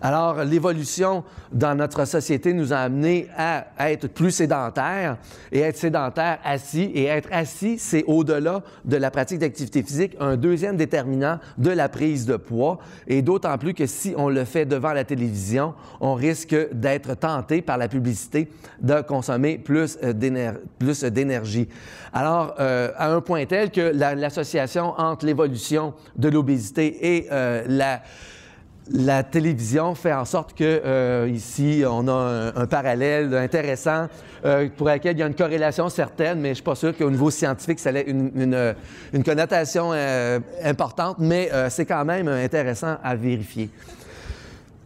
Alors, l'évolution dans notre société nous a amenés à être plus sédentaires et être sédentaires assis. Et être assis, c'est au-delà de la pratique d'activité physique un deuxième déterminant de la prise de poids. Et d'autant plus que si on le fait devant la télévision, on risque d'être tenté par la publicité de consommer plus d'énergie. Alors, à un point tel que l'association entre l'évolution de l'obésité et la télévision fait en sorte que ici, on a un parallèle intéressant pour lequel il y a une corrélation certaine, mais je ne suis pas sûr qu'au niveau scientifique, ça ait une connotation importante, mais c'est quand même intéressant à vérifier.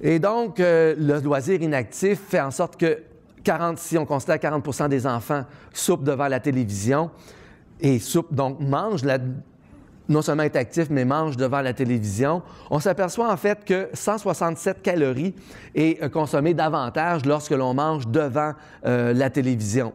Et donc, le loisir inactif fait en sorte que si on considère 40 % des enfants soupent devant la télévision et soupent, donc mangent non seulement est actif, mais mange devant la télévision, on s'aperçoit en fait que 167 calories est consommé davantage lorsque l'on mange devant la télévision.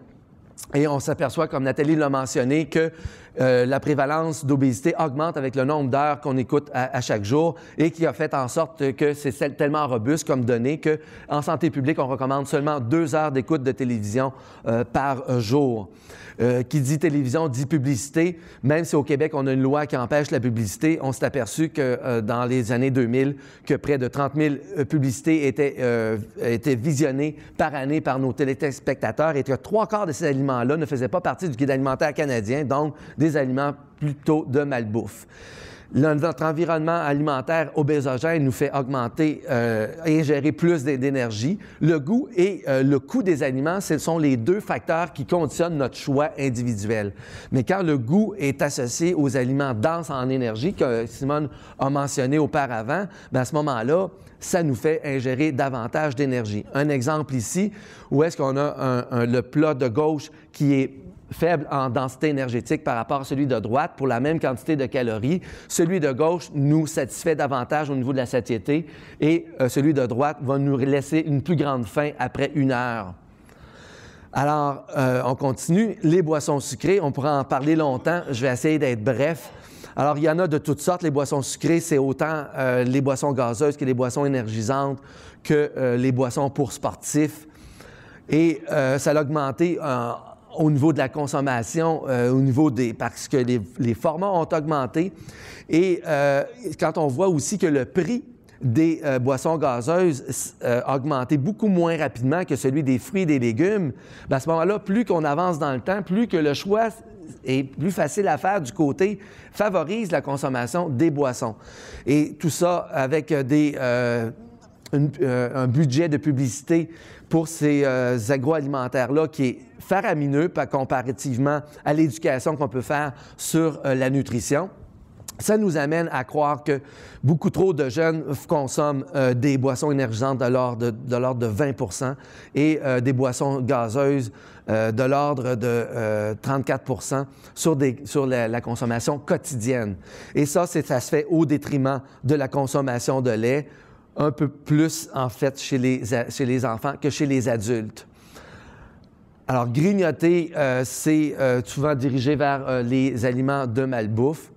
Et on s'aperçoit, comme Nathalie l'a mentionné, que la prévalence d'obésité augmente avec le nombre d'heures qu'on écoute à chaque jour et qui a fait en sorte que c'est tellement robuste comme donnée qu'en santé publique, on recommande seulement 2 heures d'écoute de télévision par jour. Qui dit télévision dit publicité. Même si au Québec, on a une loi qui empêche la publicité, on s'est aperçu que dans les années 2000, que près de 30 000 publicités étaient visionnées par année par nos téléspectateurs et que 3/4 de ces aliments-là ne faisaient pas partie du guide alimentaire canadien, donc des aliments plutôt de malbouffe. Notre environnement alimentaire obésogène nous fait augmenter et ingérer plus d'énergie. Le goût et le coût des aliments, ce sont les deux facteurs qui conditionnent notre choix individuel. Mais quand le goût est associé aux aliments denses en énergie, que Simone a mentionné auparavant, bien à ce moment-là, ça nous fait ingérer davantage d'énergie. Un exemple ici, où est-ce qu'on a le plat de gauche qui est faible en densité énergétique par rapport à celui de droite pour la même quantité de calories. Celui de gauche nous satisfait davantage au niveau de la satiété et celui de droite va nous laisser une plus grande faim après 1 heure. Alors, on continue. Les boissons sucrées, on pourra en parler longtemps. Je vais essayer d'être bref. Alors, il y en a de toutes sortes. Les boissons sucrées, c'est autant les boissons gazeuses que les boissons énergisantes, que les boissons pour sportifs. Et ça a augmenté au niveau de la consommation, au niveau parce que les formats ont augmenté. Et quand on voit aussi que le prix des boissons gazeuses a augmenté beaucoup moins rapidement que celui des fruits et des légumes, bien à ce moment-là, plus qu'on avance dans le temps, plus que le choix est plus facile à faire du côté favorise la consommation des boissons. Et tout ça avec un budget de publicité pour ces agroalimentaires-là qui est faramineux comparativement à l'éducation qu'on peut faire sur la nutrition. Ça nous amène à croire que beaucoup trop de jeunes consomment des boissons énergisantes de l'ordre de 20 % et des boissons gazeuses de l'ordre de 34 % sur la consommation quotidienne. Et ça se fait au détriment de la consommation de lait, un peu plus, en fait, chez les enfants que chez les adultes. Alors, grignoter, c'est souvent dirigé vers les aliments de malbouffe.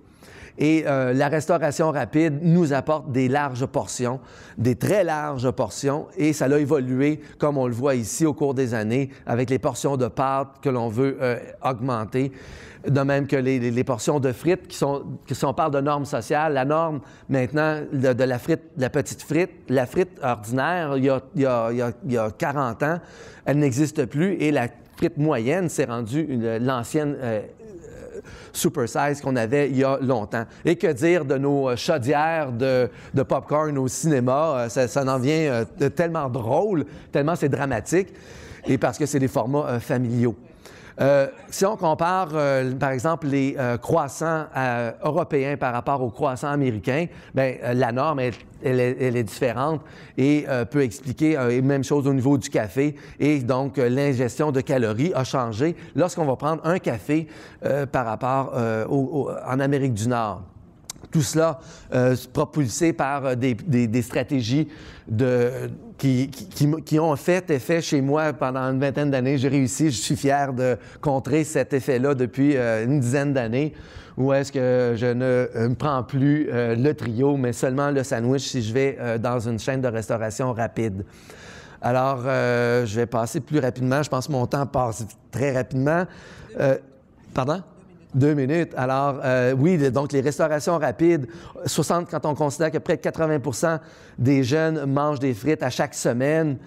Et la restauration rapide nous apporte des larges portions, des très larges portions, et ça a évolué, comme on le voit ici, au cours des années, avec les portions de pâtes que l'on veut augmenter, de même que les portions de frites, si on parle de normes sociales, la norme maintenant de la frite, la petite frite, la frite ordinaire, il y a 40 ans, elle n'existe plus, et la frite moyenne s'est rendue l'ancienne super size qu'on avait il y a longtemps. Et que dire de nos chaudières de popcorn au cinéma? Ça en vient tellement drôle, tellement c'est dramatique, et parce que c'est des formats familiaux. Si on compare, par exemple, les croissants européens par rapport aux croissants américains, bien, la norme, elle est différente et peut expliquer, même chose au niveau du café, et donc l'ingestion de calories a changé lorsqu'on va prendre un café par rapport en Amérique du Nord. Tout cela propulsé par des stratégies qui ont fait effet chez moi pendant une vingtaine d'années. J'ai réussi, je suis fier de contrer cet effet-là depuis une dizaine d'années, où est-ce que je ne prends plus le trio, mais seulement le sandwich si je vais dans une chaîne de restauration rapide. Alors, je vais passer plus rapidement. Je pense que mon temps passe très rapidement. Pardon? 2 minutes. Alors, oui, donc les restaurations rapides, quand on considère que près de 80 % des jeunes mangent des frites à chaque semaine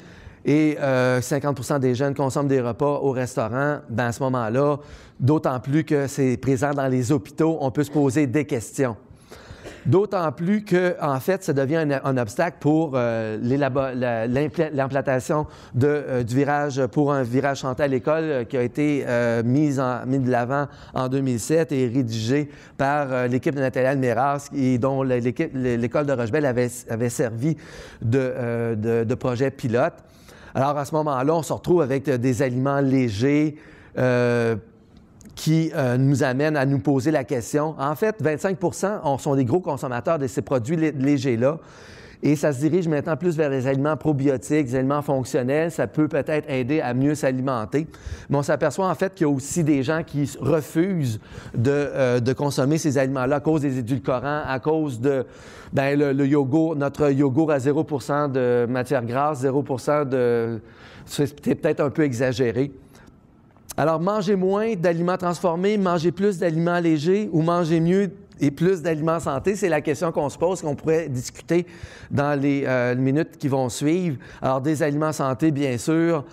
et 50 % des jeunes consomment des repas au restaurant, bien à ce moment-là, d'autant plus que c'est présent dans les hôpitaux, on peut se poser des questions. D'autant plus que, en fait, ça devient un obstacle pour l'implantation du virage, pour un virage santé à l'école qui a été mis de l'avant en 2007 et rédigé par l'équipe de Nathalie Alméras et dont l'école de Rochebelle avait servi de projet pilote. Alors, à ce moment-là, on se retrouve avec des aliments légers, qui nous amène à nous poser la question. En fait, 25 % sont des gros consommateurs de ces produits légers-là. Et ça se dirige maintenant plus vers les aliments probiotiques, des aliments fonctionnels. Ça peut peut-être aider à mieux s'alimenter. Mais on s'aperçoit en fait qu'il y a aussi des gens qui refusent de consommer ces aliments-là à cause des édulcorants, à cause de le yogourt, notre yogourt à 0 % de matière grasse, 0 % de... C'est peut-être un peu exagéré. Alors, mangez moins d'aliments transformés, mangez plus d'aliments légers ou mangez mieux et plus d'aliments santé? C'est la question qu'on se pose, qu'on pourrait discuter dans les minutes qui vont suivre. Alors, des aliments santé, bien sûr.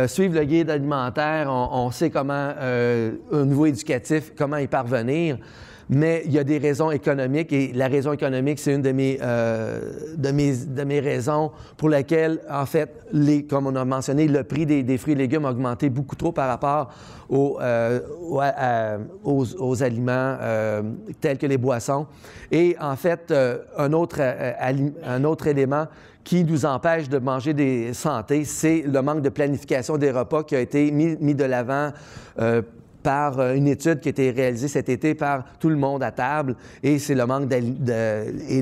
Suivre le guide alimentaire, on sait comment, au niveau éducatif, comment y parvenir. mais il y a des raisons économiques et la raison économique, c'est une de mes raisons pour laquelle, en fait, comme on a mentionné, le prix des fruits et légumes a augmenté beaucoup trop par rapport aux aliments tels que les boissons. Et en fait, un autre élément qui nous empêche de manger des santé, c'est le manque de planification des repas qui a été mis de l'avant par une étude qui a été réalisée cet été par Tout le monde à table. Et c'est le manque et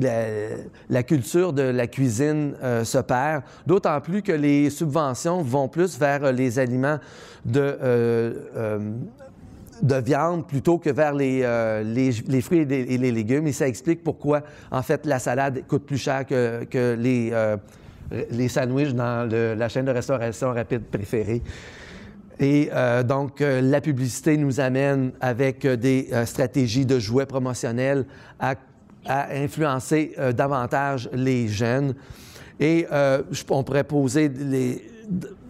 la culture de la cuisine se perd. D'autant plus que les subventions vont plus vers les aliments de viande plutôt que vers les fruits et les légumes. Et ça explique pourquoi, en fait, la salade coûte plus cher que les sandwichs dans la chaîne de restauration rapide préférée. Et donc, la publicité nous amène avec des stratégies de jouets promotionnels à influencer davantage les jeunes. Et on pourrait poser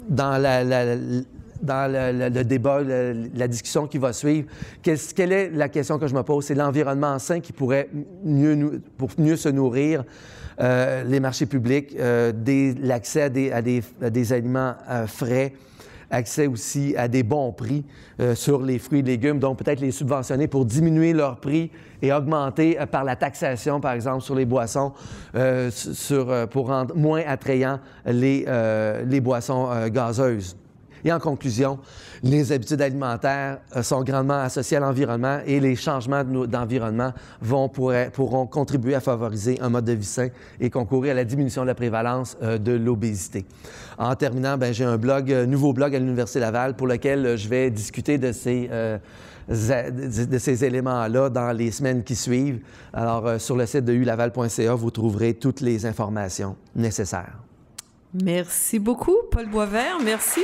dans le débat, la discussion qui va suivre, quelle est la question que je me pose? C'est l'environnement sain qui pourrait pour mieux se nourrir, les marchés publics, l'accès à des aliments frais, accès aussi à des bons prix sur les fruits et légumes, donc peut-être les subventionner pour diminuer leur prix et augmenter par la taxation, par exemple, sur les boissons, pour rendre moins attrayants les boissons gazeuses. Et en conclusion, les habitudes alimentaires sont grandement associées à l'environnement et les changements d'environnement pourront contribuer à favoriser un mode de vie sain et concourir à la diminution de la prévalence de l'obésité. En terminant, j'ai un nouveau blog à l'Université Laval pour lequel je vais discuter de ces éléments-là dans les semaines qui suivent. Alors, sur le site de ulaval.ca, vous trouverez toutes les informations nécessaires.
Merci beaucoup, Paul Boisvert. Merci.